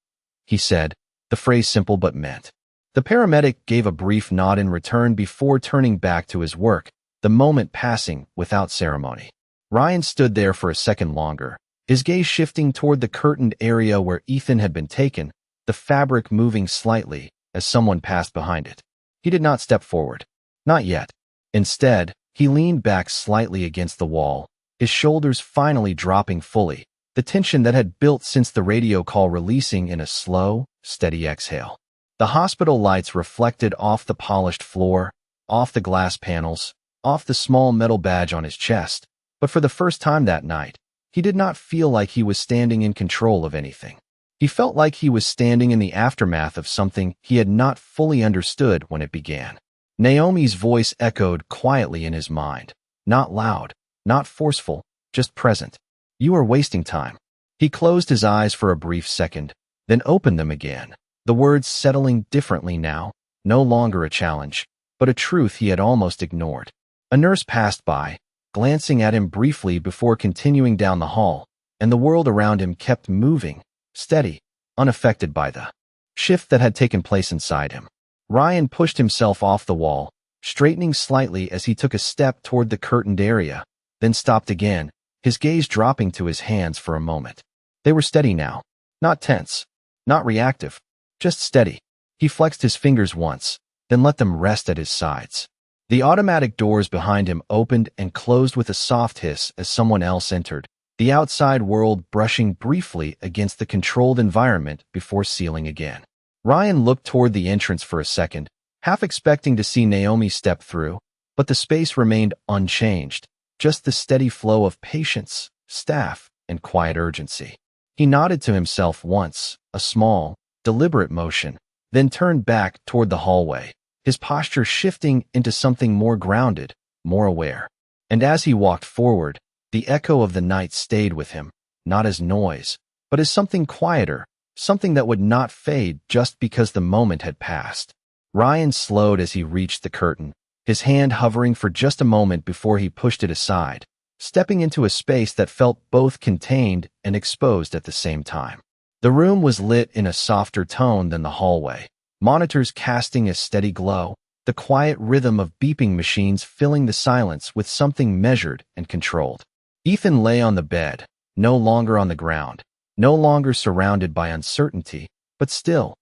he said, the phrase simple but meant. The paramedic gave a brief nod in return before turning back to his work, the moment passing without ceremony. Ryan stood there for a second longer, his gaze shifting toward the curtained area where Ethan had been taken, the fabric moving slightly as someone passed behind it. He did not step forward. Not yet. Instead, he leaned back slightly against the wall, his shoulders finally dropping fully, the tension that had built since the radio call releasing in a slow, steady exhale. The hospital lights reflected off the polished floor, off the glass panels, off the small metal badge on his chest, but for the first time that night, he did not feel like he was standing in control of anything. He felt like he was standing in the aftermath of something he had not fully understood when it began. Naomi's voice echoed quietly in his mind, not loud, not forceful, just present. "You are wasting time." He closed his eyes for a brief second, then opened them again, the words settling differently now, no longer a challenge, but a truth he had almost ignored. A nurse passed by, glancing at him briefly before continuing down the hall, and the world around him kept moving, steady, unaffected by the shift that had taken place inside him. Ryan pushed himself off the wall, straightening slightly as he took a step toward the curtained area, then stopped again, his gaze dropping to his hands for a moment. They were steady now, not tense, not reactive, just steady. He flexed his fingers once, then let them rest at his sides. The automatic doors behind him opened and closed with a soft hiss as someone else entered, the outside world brushing briefly against the controlled environment before sealing again. Ryan looked toward the entrance for a second, half expecting to see Naomi step through, but the space remained unchanged, just the steady flow of patients, staff, and quiet urgency. He nodded to himself once, a small, deliberate motion, then turned back toward the hallway, his posture shifting into something more grounded, more aware. And as he walked forward, the echo of the night stayed with him, not as noise, but as something quieter, something that would not fade just because the moment had passed. Ryan slowed as he reached the curtain, his hand hovering for just a moment before he pushed it aside, stepping into a space that felt both contained and exposed at the same time. The room was lit in a softer tone than the hallway, monitors casting a steady glow, the quiet rhythm of beeping machines filling the silence with something measured and controlled. Ethan lay on the bed, no longer on the ground, no longer surrounded by uncertainty, but still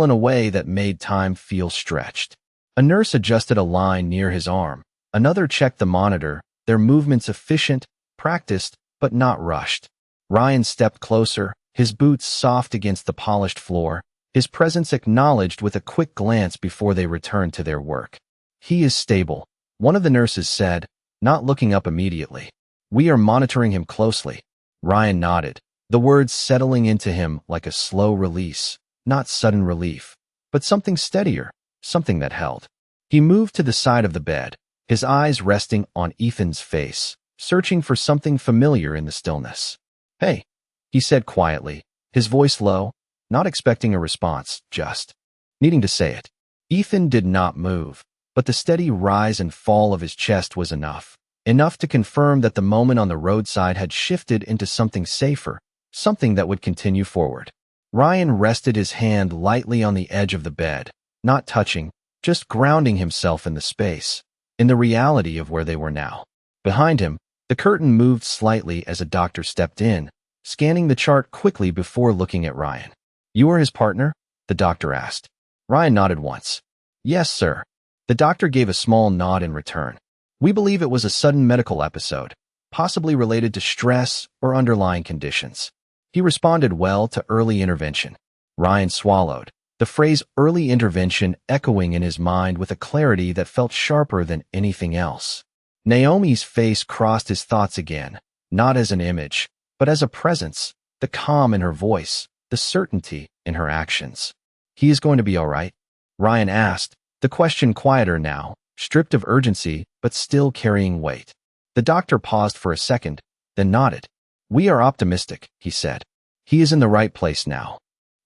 in a way that made time feel stretched. A nurse adjusted a line near his arm, another checked the monitor, their movements efficient, practiced, but not rushed. Ryan stepped closer, his boots soft against the polished floor, his presence acknowledged with a quick glance before they returned to their work. "He is stable," one of the nurses said, not looking up immediately. "We are monitoring him closely." Ryan nodded, the words settling into him like a slow release, not sudden relief, but something steadier, something that held. He moved to the side of the bed, his eyes resting on Ethan's face, searching for something familiar in the stillness. "Hey," he said quietly, his voice low, not expecting a response, just needing to say it. Ethan did not move, but the steady rise and fall of his chest was enough to confirm that the moment on the roadside had shifted into something safer, something that would continue forward. Ryan rested his hand lightly on the edge of the bed, not touching, just grounding himself in the space, in the reality of where they were now. Behind him, the curtain moved slightly as a doctor stepped in, scanning the chart quickly before looking at Ryan. "You are his partner?" the doctor asked. Ryan nodded once. "Yes, sir." The doctor gave a small nod in return. "We believe it was a sudden medical episode, possibly related to stress or underlying conditions." He responded well to early intervention. Ryan swallowed, the phrase early intervention echoing in his mind with a clarity that felt sharper than anything else. Naomi's face crossed his thoughts again, not as an image, but as a presence, the calm in her voice, the certainty in her actions. "He is going to be all right?" Ryan asked, the question quieter now, stripped of urgency, but still carrying weight. The doctor paused for a second, then nodded. "We are optimistic," he said. "He is in the right place now."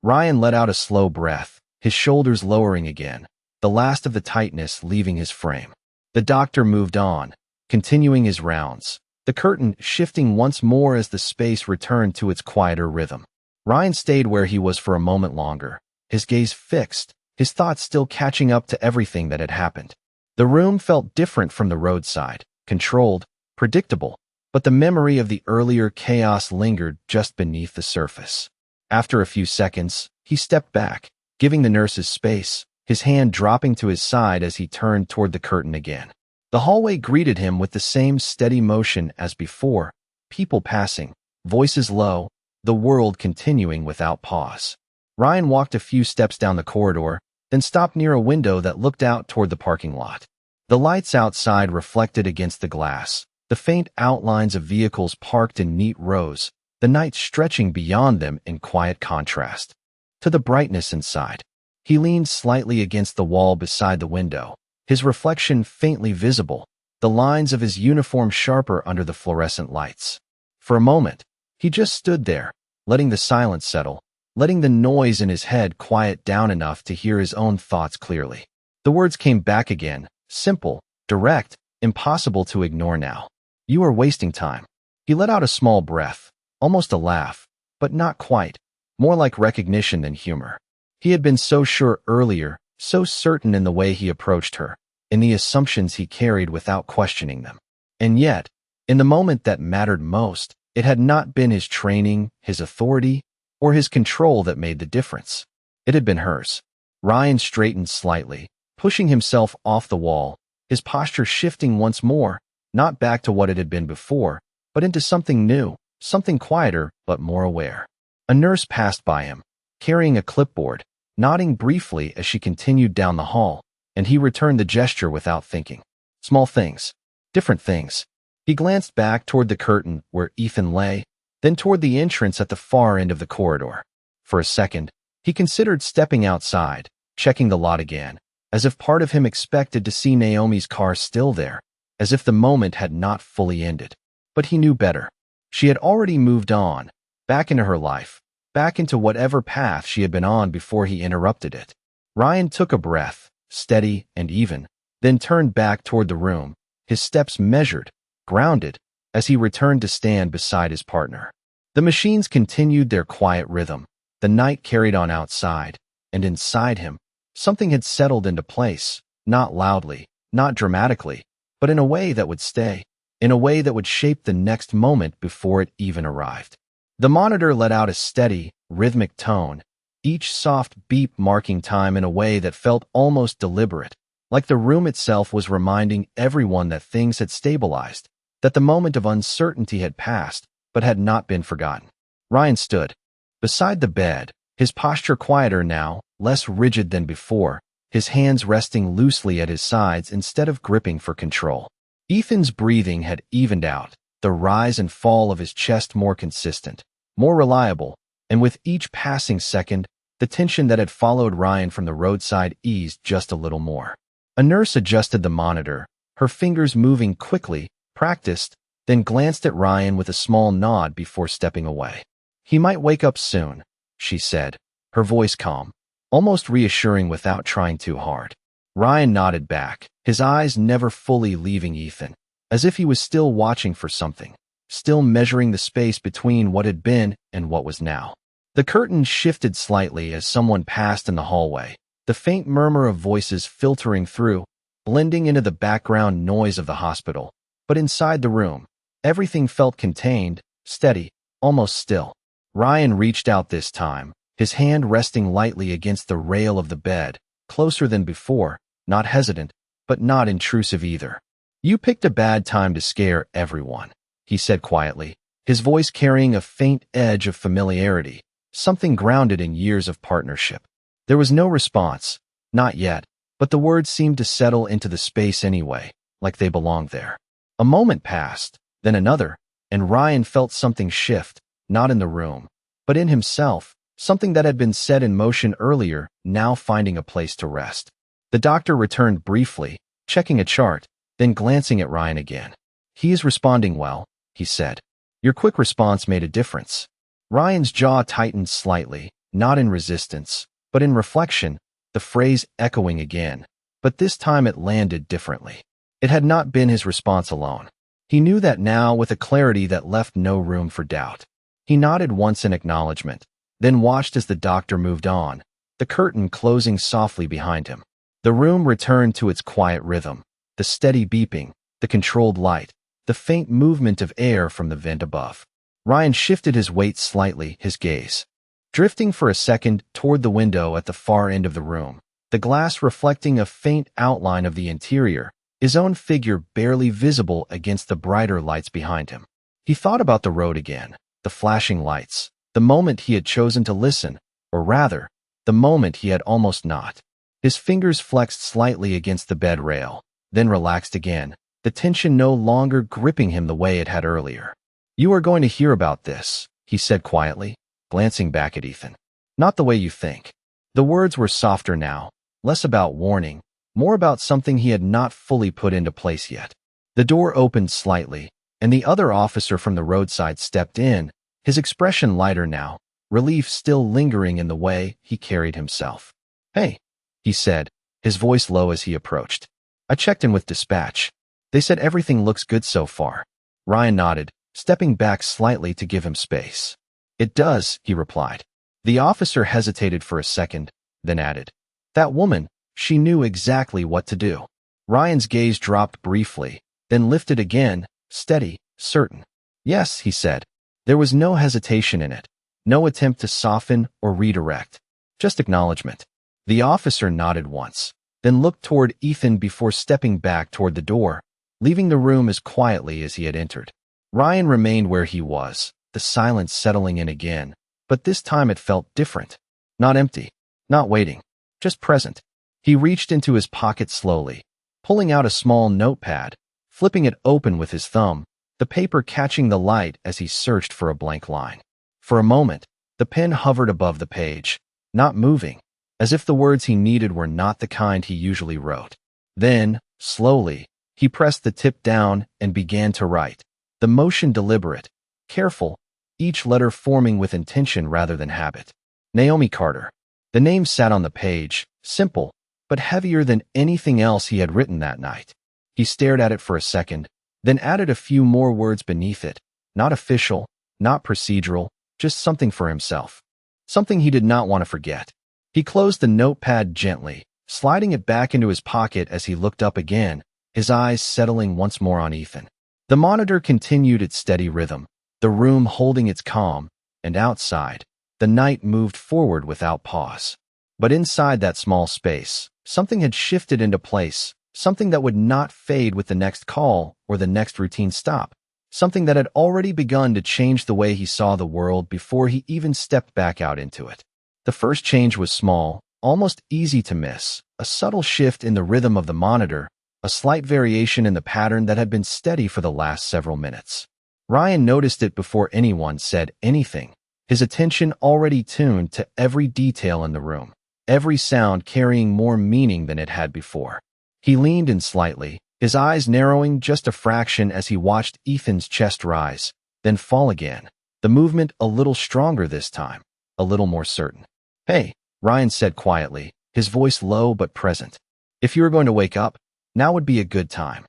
Ryan let out a slow breath, his shoulders lowering again, the last of the tightness leaving his frame. The doctor moved on, continuing his rounds, the curtain shifting once more as the space returned to its quieter rhythm. Ryan stayed where he was for a moment longer, his gaze fixed, his thoughts still catching up to everything that had happened. The room felt different from the roadside, controlled, predictable, but the memory of the earlier chaos lingered just beneath the surface. After a few seconds, he stepped back, giving the nurses space, his hand dropping to his side as he turned toward the curtain again. The hallway greeted him with the same steady motion as before, people passing, voices low, the world continuing without pause. Ryan walked a few steps down the corridor, then stopped near a window that looked out toward the parking lot. The lights outside reflected against the glass, the faint outlines of vehicles parked in neat rows, the night stretching beyond them in quiet contrast to the brightness inside. He leaned slightly against the wall beside the window, his reflection faintly visible, the lines of his uniform sharper under the fluorescent lights. For a moment, he just stood there, letting the silence settle, letting the noise in his head quiet down enough to hear his own thoughts clearly. The words came back again, simple, direct, impossible to ignore now. "You are wasting time." He let out a small breath, almost a laugh, but not quite, more like recognition than humor. He had been so sure earlier, so certain in the way he approached her, in the assumptions he carried without questioning them. And yet, in the moment that mattered most, it had not been his training, his authority, or his control that made the difference. It had been hers. Ryan straightened slightly, pushing himself off the wall, his posture shifting once more, not back to what it had been before, but into something new, something quieter but more aware. A nurse passed by him, carrying a clipboard, nodding briefly as she continued down the hall, and he returned the gesture without thinking. Small things. Different things. He glanced back toward the curtain where Ethan lay, then toward the entrance at the far end of the corridor. For a second, he considered stepping outside, checking the lot again, as if part of him expected to see Naomi's car still there, as if the moment had not fully ended. But he knew better. She had already moved on, back into her life, back into whatever path she had been on before he interrupted it. Ryan took a breath, steady and even, then turned back toward the room, his steps measured, grounded, as he returned to stand beside his partner. The machines continued their quiet rhythm. The night carried on outside, and inside him, something had settled into place, not loudly, not dramatically, but in a way that would stay, in a way that would shape the next moment before it even arrived. The monitor let out a steady, rhythmic tone, each soft beep marking time in a way that felt almost deliberate, like the room itself was reminding everyone that things had stabilized, that the moment of uncertainty had passed, but had not been forgotten. Ryan stood beside the bed, his posture quieter now, less rigid than before, his hands resting loosely at his sides instead of gripping for control. Ethan's breathing had evened out, the rise and fall of his chest more consistent, more reliable, and with each passing second, the tension that had followed Ryan from the roadside eased just a little more. A nurse adjusted the monitor, her fingers moving quickly, practiced, then glanced at Ryan with a small nod before stepping away. "He might wake up soon," she said, her voice calm, almost reassuring without trying too hard. Ryan nodded back, his eyes never fully leaving Ethan, as if he was still watching for something, still measuring the space between what had been and what was now. The curtain shifted slightly as someone passed in the hallway, the faint murmur of voices filtering through, blending into the background noise of the hospital. But inside the room, everything felt contained, steady, almost still. Ryan reached out this time, his hand resting lightly against the rail of the bed, closer than before, not hesitant, but not intrusive either. "You picked a bad time to scare everyone," he said quietly, his voice carrying a faint edge of familiarity, something grounded in years of partnership. There was no response, not yet, but the words seemed to settle into the space anyway, like they belonged there. A moment passed, then another, and Ryan felt something shift, not in the room, but in himself, something that had been set in motion earlier, now finding a place to rest. The doctor returned briefly, checking a chart, then glancing at Ryan again. "He is responding well," he said. "Your quick response made a difference." Ryan's jaw tightened slightly, not in resistance, but in reflection, the phrase echoing again, but this time it landed differently. It had not been his response alone. He knew that now with a clarity that left no room for doubt. He nodded once in acknowledgement, then watched as the doctor moved on, the curtain closing softly behind him. The room returned to its quiet rhythm, the steady beeping, the controlled light, the faint movement of air from the vent above. Ryan shifted his weight slightly, his gaze drifting for a second toward the window at the far end of the room, the glass reflecting a faint outline of the interior, his own figure barely visible against the brighter lights behind him. He thought about the road again, the flashing lights, the moment he had chosen to listen, or rather, the moment he had almost not. His fingers flexed slightly against the bed rail, then relaxed again, the tension no longer gripping him the way it had earlier. "You are going to hear about this," he said quietly, glancing back at Ethan. "Not the way you think." The words were softer now, less about warning, more about something he had not fully put into place yet. The door opened slightly, and the other officer from the roadside stepped in, his expression lighter now, relief still lingering in the way he carried himself. "Hey," he said, his voice low as he approached. "I checked in with dispatch. They said everything looks good so far." Ryan nodded, stepping back slightly to give him space. "It does," he replied. The officer hesitated for a second, then added, "That woman, she knew exactly what to do." Ryan's gaze dropped briefly, then lifted again, steady, certain. "Yes," he said. There was no hesitation in it, no attempt to soften or redirect, just acknowledgement. The officer nodded once, then looked toward Ethan before stepping back toward the door, leaving the room as quietly as he had entered. Ryan remained where he was, the silence settling in again, but this time it felt different. Not empty, not waiting, just present. He reached into his pocket slowly, pulling out a small notepad, flipping it open with his thumb, the paper catching the light as he searched for a blank line. For a moment, the pen hovered above the page, not moving, as if the words he needed were not the kind he usually wrote. Then, slowly, he pressed the tip down and began to write, the motion deliberate, careful, each letter forming with intention rather than habit. Naomi Carter. The name sat on the page, simple, but heavier than anything else he had written that night. He stared at it for a second, then added a few more words beneath it, not official, not procedural, just something for himself. Something he did not want to forget. He closed the notepad gently, sliding it back into his pocket as he looked up again, his eyes settling once more on Ethan. The monitor continued its steady rhythm, the room holding its calm, and outside, the night moved forward without pause. But inside that small space, something had shifted into place, something that would not fade with the next call or the next routine stop, something that had already begun to change the way he saw the world before he even stepped back out into it. The first change was small, almost easy to miss, a subtle shift in the rhythm of the monitor, a slight variation in the pattern that had been steady for the last several minutes. Ryan noticed it before anyone said anything, his attention already tuned to every detail in the room, every sound carrying more meaning than it had before. He leaned in slightly, his eyes narrowing just a fraction as he watched Ethan's chest rise, then fall again, the movement a little stronger this time, a little more certain. "Hey," Ryan said quietly, his voice low but present. "If you were going to wake up, now would be a good time."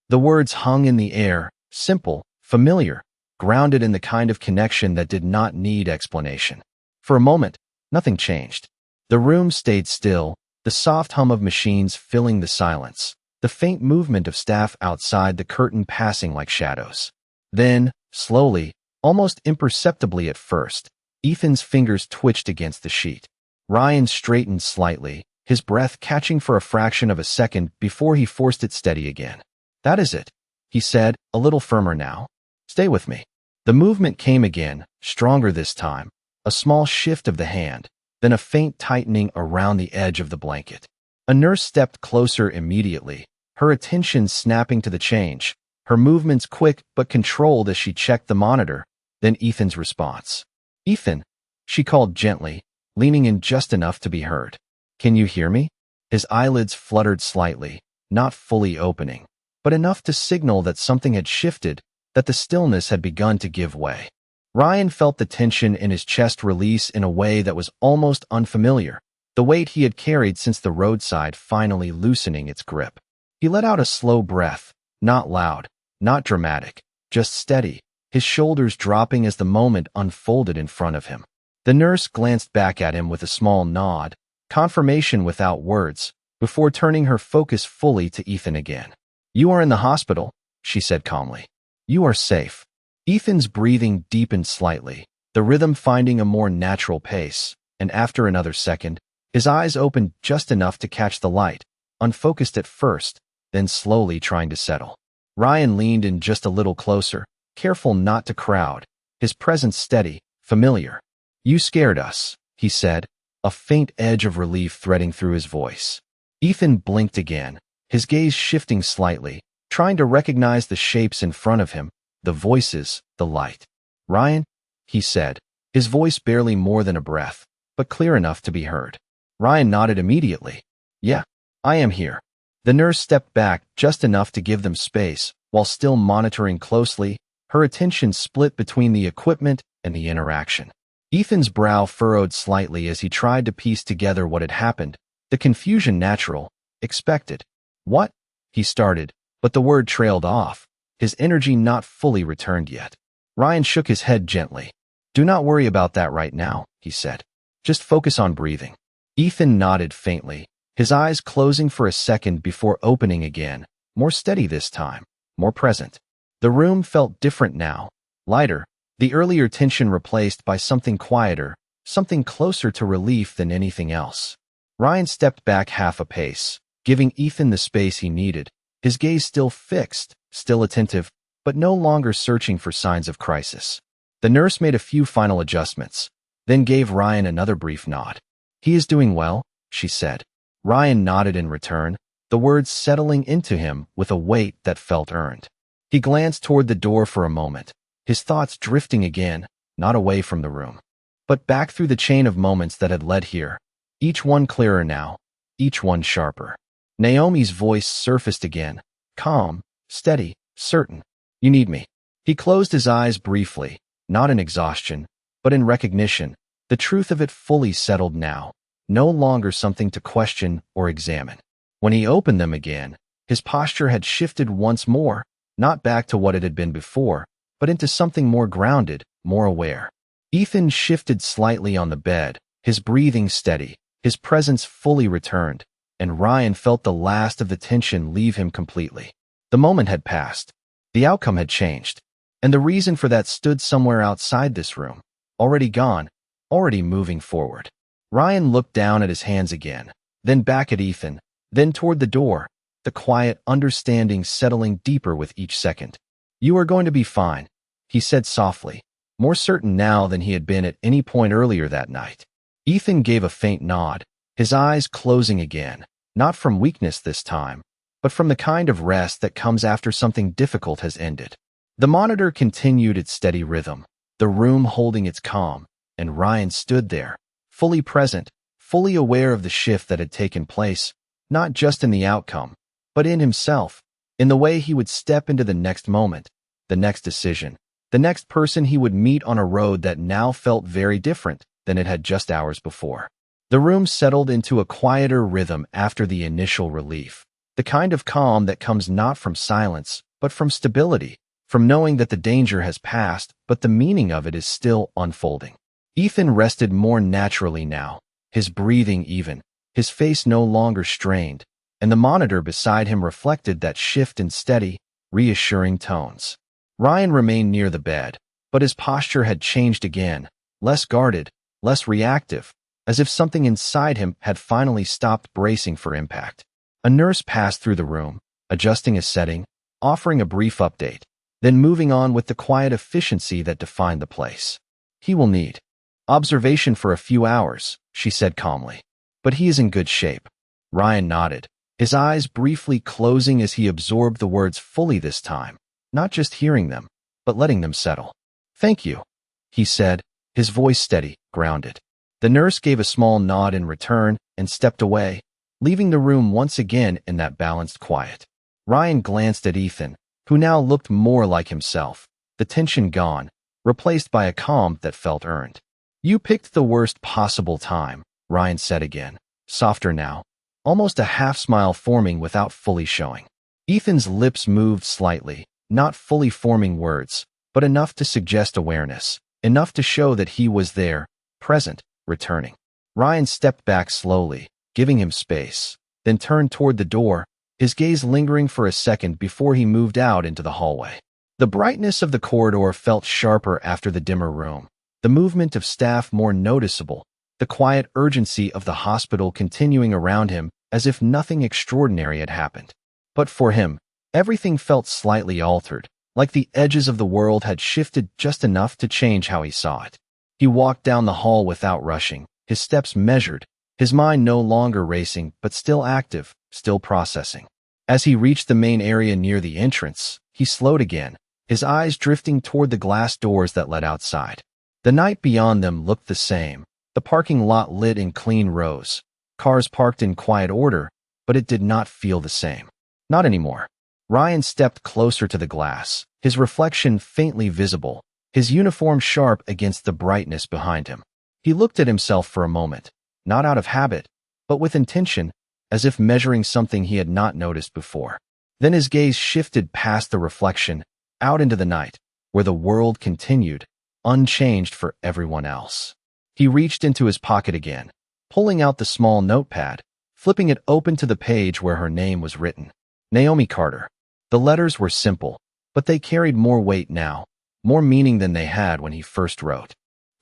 The words hung in the air, simple, familiar, grounded in the kind of connection that did not need explanation. For a moment, nothing changed. The room stayed still, the soft hum of machines filling the silence, the faint movement of staff outside the curtain passing like shadows. Then, slowly, almost imperceptibly at first, Ethan's fingers twitched against the sheet. Ryan straightened slightly, his breath catching for a fraction of a second before he forced it steady again. "That is it," he said, a little firmer now. "Stay with me." The movement came again, stronger this time, a small shift of the hand, then a faint tightening around the edge of the blanket. A nurse stepped closer immediately, her attention snapping to the change, her movements quick but controlled as she checked the monitor, then Ethan's response. "Ethan," she called gently, leaning in just enough to be heard. "Can you hear me?" His eyelids fluttered slightly, not fully opening, but enough to signal that something had shifted, that the stillness had begun to give way. Ryan felt the tension in his chest release in a way that was almost unfamiliar, the weight he had carried since the roadside finally loosening its grip. He let out a slow breath, not loud, not dramatic, just steady, his shoulders dropping as the moment unfolded in front of him. The nurse glanced back at him with a small nod, confirmation without words, before turning her focus fully to Ethan again. "You are in the hospital," she said calmly. "You are safe." Ethan's breathing deepened slightly, the rhythm finding a more natural pace, and after another second, his eyes opened just enough to catch the light, unfocused at first, then slowly trying to settle. Ryan leaned in just a little closer, careful not to crowd, his presence steady, familiar. "You scared us," he said, a faint edge of relief threading through his voice. Ethan blinked again, his gaze shifting slightly, trying to recognize the shapes in front of him, the voices, the light. "Ryan," he said, his voice barely more than a breath, but clear enough to be heard. Ryan nodded immediately. "Yeah, I am here." The nurse stepped back just enough to give them space, while still monitoring closely, her attention split between the equipment and the interaction. Ethan's brow furrowed slightly as he tried to piece together what had happened, the confusion natural, expected. "What?" he started, but the word trailed off, his energy not fully returned yet. Ryan shook his head gently. "Do not worry about that right now," he said. "Just focus on breathing." Ethan nodded faintly, his eyes closing for a second before opening again, more steady this time, more present. The room felt different now, lighter, the earlier tension replaced by something quieter, something closer to relief than anything else. Ryan stepped back half a pace, giving Ethan the space he needed, his gaze still fixed, still attentive, but no longer searching for signs of crisis. The nurse made a few final adjustments, then gave Ryan another brief nod. "He is doing well," she said. Ryan nodded in return, the words settling into him with a weight that felt earned. He glanced toward the door for a moment, his thoughts drifting again, not away from the room, but back through the chain of moments that had led here, each one clearer now, each one sharper. Naomi's voice surfaced again, calm, steady, certain. "You need me." He closed his eyes briefly, not in exhaustion, but in recognition, the truth of it fully settled now, no longer something to question or examine. When he opened them again, his posture had shifted once more, not back to what it had been before, but into something more grounded, more aware. Ethan shifted slightly on the bed, his breathing steady, his presence fully returned, and Ryan felt the last of the tension leave him completely. The moment had passed. The outcome had changed, and the reason for that stood somewhere outside this room, already gone, already moving forward. Ryan looked down at his hands again, then back at Ethan, then toward the door, the quiet understanding settling deeper with each second. "You are going to be fine," he said softly, more certain now than he had been at any point earlier that night. Ethan gave a faint nod, his eyes closing again, not from weakness this time, but from the kind of rest that comes after something difficult has ended. The monitor continued its steady rhythm, the room holding its calm, and Ryan stood there, fully present, fully aware of the shift that had taken place, not just in the outcome, but in himself, in the way he would step into the next moment, the next decision, the next person he would meet on a road that now felt very different than it had just hours before. The room settled into a quieter rhythm after the initial relief, the kind of calm that comes not from silence, but from stability, from knowing that the danger has passed, but the meaning of it is still unfolding. Ethan rested more naturally now, his breathing even, his face no longer strained, and the monitor beside him reflected that shift in steady, reassuring tones. Ryan remained near the bed, but his posture had changed again, less guarded, less reactive, as if something inside him had finally stopped bracing for impact. A nurse passed through the room, adjusting a setting, offering a brief update, then moving on with the quiet efficiency that defined the place. "He will need observation for a few hours," she said calmly. "But he is in good shape." Ryan nodded, his eyes briefly closing as he absorbed the words fully this time, not just hearing them, but letting them settle. "Thank you," he said, his voice steady, grounded. The nurse gave a small nod in return and stepped away, leaving the room once again in that balanced quiet. Ryan glanced at Ethan, who now looked more like himself, the tension gone, replaced by a calm that felt earned. "You picked the worst possible time," Ryan said again, softer now, almost a half-smile forming without fully showing. Ethan's lips moved slightly, not fully forming words, but enough to suggest awareness, enough to show that he was there, present, returning. Ryan stepped back slowly, giving him space, then turned toward the door, his gaze lingering for a second before he moved out into the hallway. The brightness of the corridor felt sharper after the dimmer room, the movement of staff more noticeable, the quiet urgency of the hospital continuing around him as if nothing extraordinary had happened. But for him, everything felt slightly altered, like the edges of the world had shifted just enough to change how he saw it. He walked down the hall without rushing, his steps measured, his mind no longer racing but still active, still processing. As he reached the main area near the entrance, he slowed again, his eyes drifting toward the glass doors that led outside. The night beyond them looked the same, the parking lot lit in clean rows, cars parked in quiet order, but it did not feel the same. Not anymore. Ryan stepped closer to the glass, his reflection faintly visible, his uniform sharp against the brightness behind him. He looked at himself for a moment, not out of habit, but with intention, as if measuring something he had not noticed before. Then his gaze shifted past the reflection, out into the night, where the world continued, unchanged for everyone else. He reached into his pocket again, pulling out the small notepad, flipping it open to the page where her name was written. Naomi Carter. The letters were simple, but they carried more weight now, more meaning than they had when he first wrote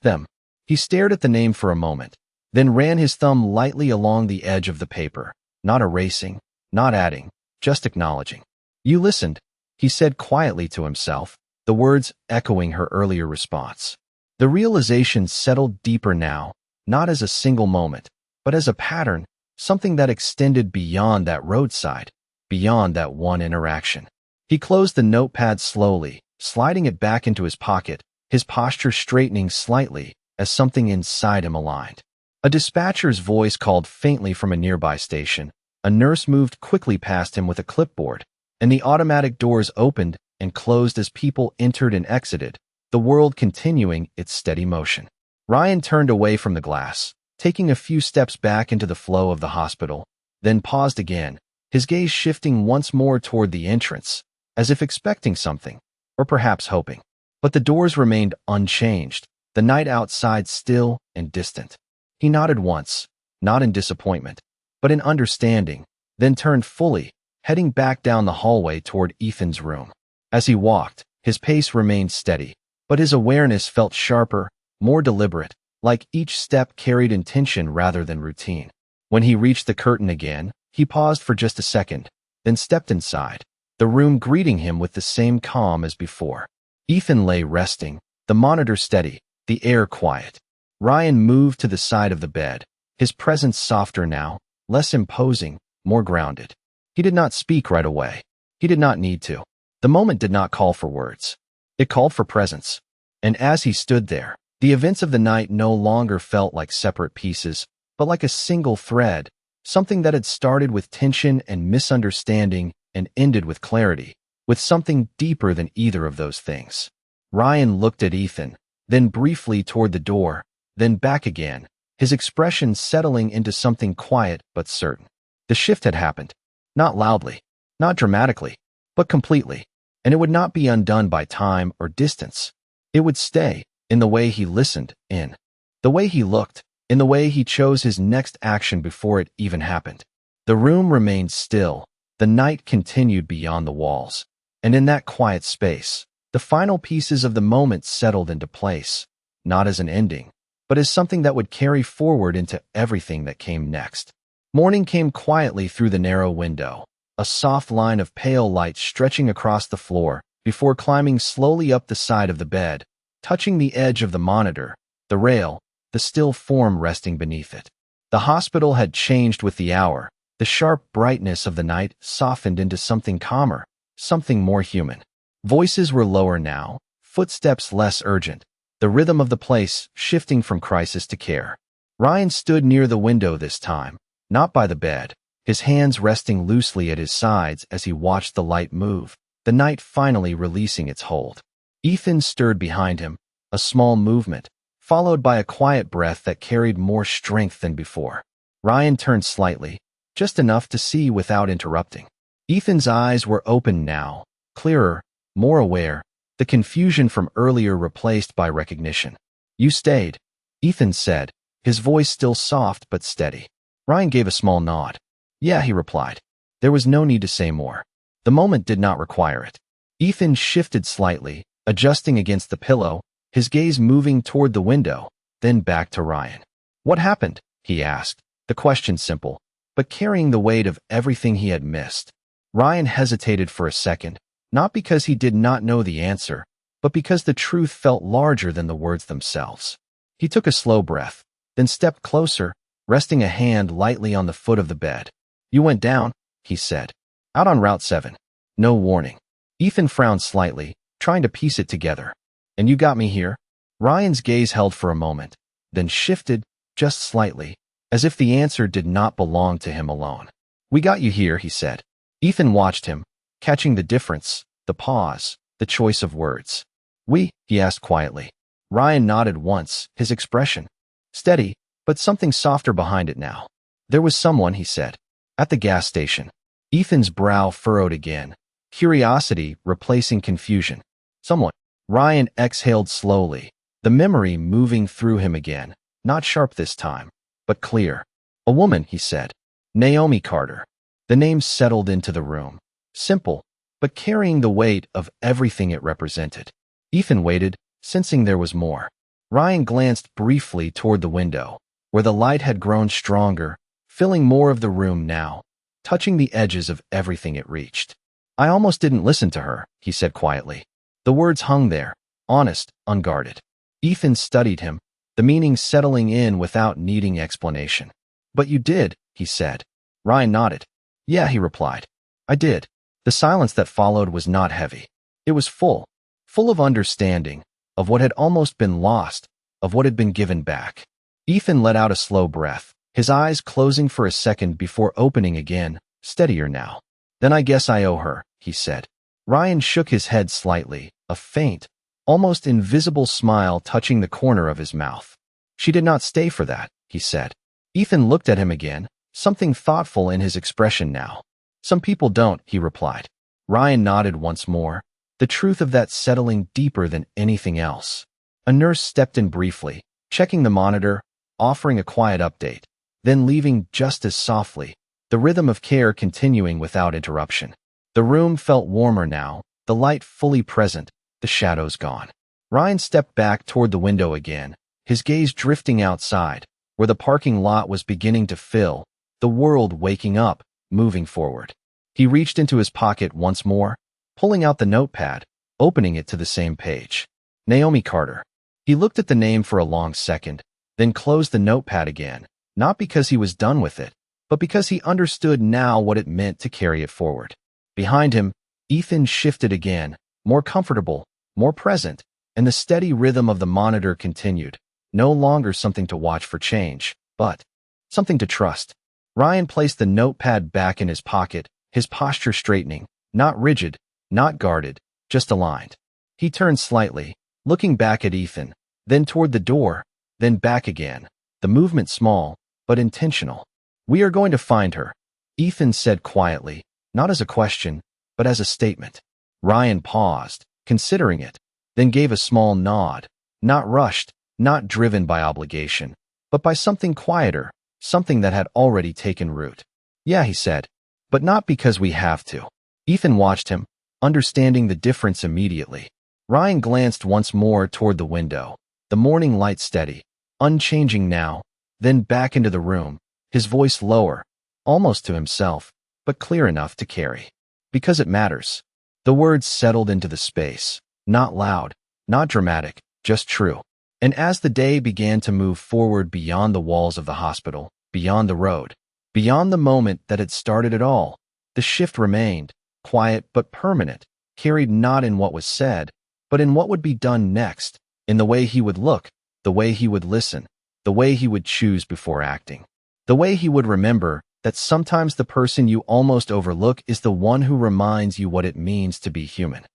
them. He stared at the name for a moment, then ran his thumb lightly along the edge of the paper, not erasing, not adding, just acknowledging. "You listened," he said quietly to himself, the words echoing her earlier response. The realization settled deeper now, not as a single moment, but as a pattern, something that extended beyond that roadside, beyond that one interaction. He closed the notepad slowly, sliding it back into his pocket, his posture straightening slightly as something inside him aligned. A dispatcher's voice called faintly from a nearby station. A nurse moved quickly past him with a clipboard, and the automatic doors opened and closed as people entered and exited, the world continuing its steady motion. Ryan turned away from the glass, taking a few steps back into the flow of the hospital, then paused again, his gaze shifting once more toward the entrance, as if expecting something, or perhaps hoping. But the doors remained unchanged, the night outside still and distant. He nodded once, not in disappointment, but in understanding, then turned fully, heading back down the hallway toward Ethan's room. As he walked, his pace remained steady, but his awareness felt sharper, more deliberate, like each step carried intention rather than routine. When he reached the curtain again, he paused for just a second, then stepped inside, the room greeting him with the same calm as before. Ethan lay resting, the monitor steady, the air quiet. Ryan moved to the side of the bed, his presence softer now, less imposing, more grounded. He did not speak right away. He did not need to. The moment did not call for words. It called for presence. And as he stood there, The events of the night no longer felt like separate pieces, but like a single thread, something that had started with tension and misunderstanding and ended with clarity, with something deeper than either of those things. Ryan looked at Ethan, then briefly toward the door, then back again, his expression settling into something quiet but certain. The shift had happened. Not loudly, not dramatically, but completely. And it would not be undone by time or distance. It would stay, in the way he listened, in the way he looked, in the way he chose his next action before it even happened. The room remained still. The night continued beyond the walls. And in that quiet space, the final pieces of the moment settled into place, not as an ending, but as something that would carry forward into everything that came next. Morning came quietly through the narrow window, a soft line of pale light stretching across the floor before climbing slowly up the side of the bed, touching the edge of the monitor, the rail, the still form resting beneath it. The hospital had changed with the hour. The sharp brightness of the night softened into something calmer, something more human. Voices were lower now, footsteps less urgent, the rhythm of the place shifting from crisis to care. Ryan stood near the window this time, not by the bed, his hands resting loosely at his sides as he watched the light move, the night finally releasing its hold. Ethan stirred behind him, a small movement, followed by a quiet breath that carried more strength than before. Ryan turned slightly, just enough to see without interrupting. Ethan's eyes were open now, clearer, more aware, the confusion from earlier replaced by recognition. "You stayed," Ethan said, his voice still soft but steady. Ryan gave a small nod. "Yeah," he replied. There was no need to say more. The moment did not require it. Ethan shifted slightly, adjusting against the pillow, his gaze moving toward the window, then back to Ryan. "What happened?" he asked, the question simple, but carrying the weight of everything he had missed. Ryan hesitated for a second, not because he did not know the answer, but because the truth felt larger than the words themselves. He took a slow breath, then stepped closer, resting a hand lightly on the foot of the bed. "You went down," he said. "Out on Route 7. No warning." Ethan frowned slightly, trying to piece it together. "And you got me here?" Ryan's gaze held for a moment, then shifted, just slightly, as if the answer did not belong to him alone. "We got you here," he said. Ethan watched him, catching the difference, the pause, the choice of words. "We?" he asked quietly. Ryan nodded once, his expression steady, but something softer behind it now. "There was someone," he said. "At the gas station." Ethan's brow furrowed again, curiosity replacing confusion. "Someone." Ryan exhaled slowly, the memory moving through him again, not sharp this time, but clear. "A woman," he said. "Naomi Carter." The name settled into the room, simple, but carrying the weight of everything it represented. Ethan waited, sensing there was more. Ryan glanced briefly toward the window, where the light had grown stronger, filling more of the room now, touching the edges of everything it reached. "I almost didn't listen to her," he said quietly. The words hung there, honest, unguarded. Ethan studied him, the meaning settling in without needing explanation. "But you did," he said. Ryan nodded. "Yeah," he replied. "I did." The silence that followed was not heavy. It was full of understanding, of what had almost been lost, of what had been given back. Ethan let out a slow breath, his eyes closing for a second before opening again, steadier now. "Then I guess I owe her," he said. Ryan shook his head slightly, a faint, almost invisible smile touching the corner of his mouth. "She did not stay for that," he said. Ethan looked at him again, something thoughtful in his expression now. "Some people don't," he replied. Ryan nodded once more, the truth of that settling deeper than anything else. A nurse stepped in briefly, checking the monitor, offering a quiet update, then leaving just as softly, the rhythm of care continuing without interruption. The room felt warmer now, the light fully present, the shadows gone. Ryan stepped back toward the window again, his gaze drifting outside, where the parking lot was beginning to fill, the world waking up, moving forward. He reached into his pocket once more, pulling out the notepad, opening it to the same page. Naomi Carter. He looked at the name for a long second, then closed the notepad again, not because he was done with it, but because he understood now what it meant to carry it forward. Behind him, Ethan shifted again, more comfortable, more present, and the steady rhythm of the monitor continued, no longer something to watch for change, but something to trust. Ryan placed the notepad back in his pocket, his posture straightening, not rigid, not guarded, just aligned. He turned slightly, looking back at Ethan, then toward the door, then back again, the movement small, but intentional. "We are going to find her," Ethan said quietly, not as a question, but as a statement. Ryan paused, considering it, then gave a small nod, not rushed, not driven by obligation, but by something quieter, something that had already taken root. "Yeah," he said, "but not because we have to." Ethan watched him, understanding the difference immediately. Ryan glanced once more toward the window, the morning light steady, unchanging now, then back into the room, his voice lower, almost to himself, but clear enough to carry. "Because it matters." The words settled into the space, not loud, not dramatic, just true. And as the day began to move forward beyond the walls of the hospital, beyond the road, beyond the moment that had started it all, the shift remained, quiet but permanent, carried not in what was said, but in what would be done next, in the way he would look, the way he would listen, the way he would choose before acting, the way he would remember that sometimes the person you almost overlook is the one who reminds you what it means to be human.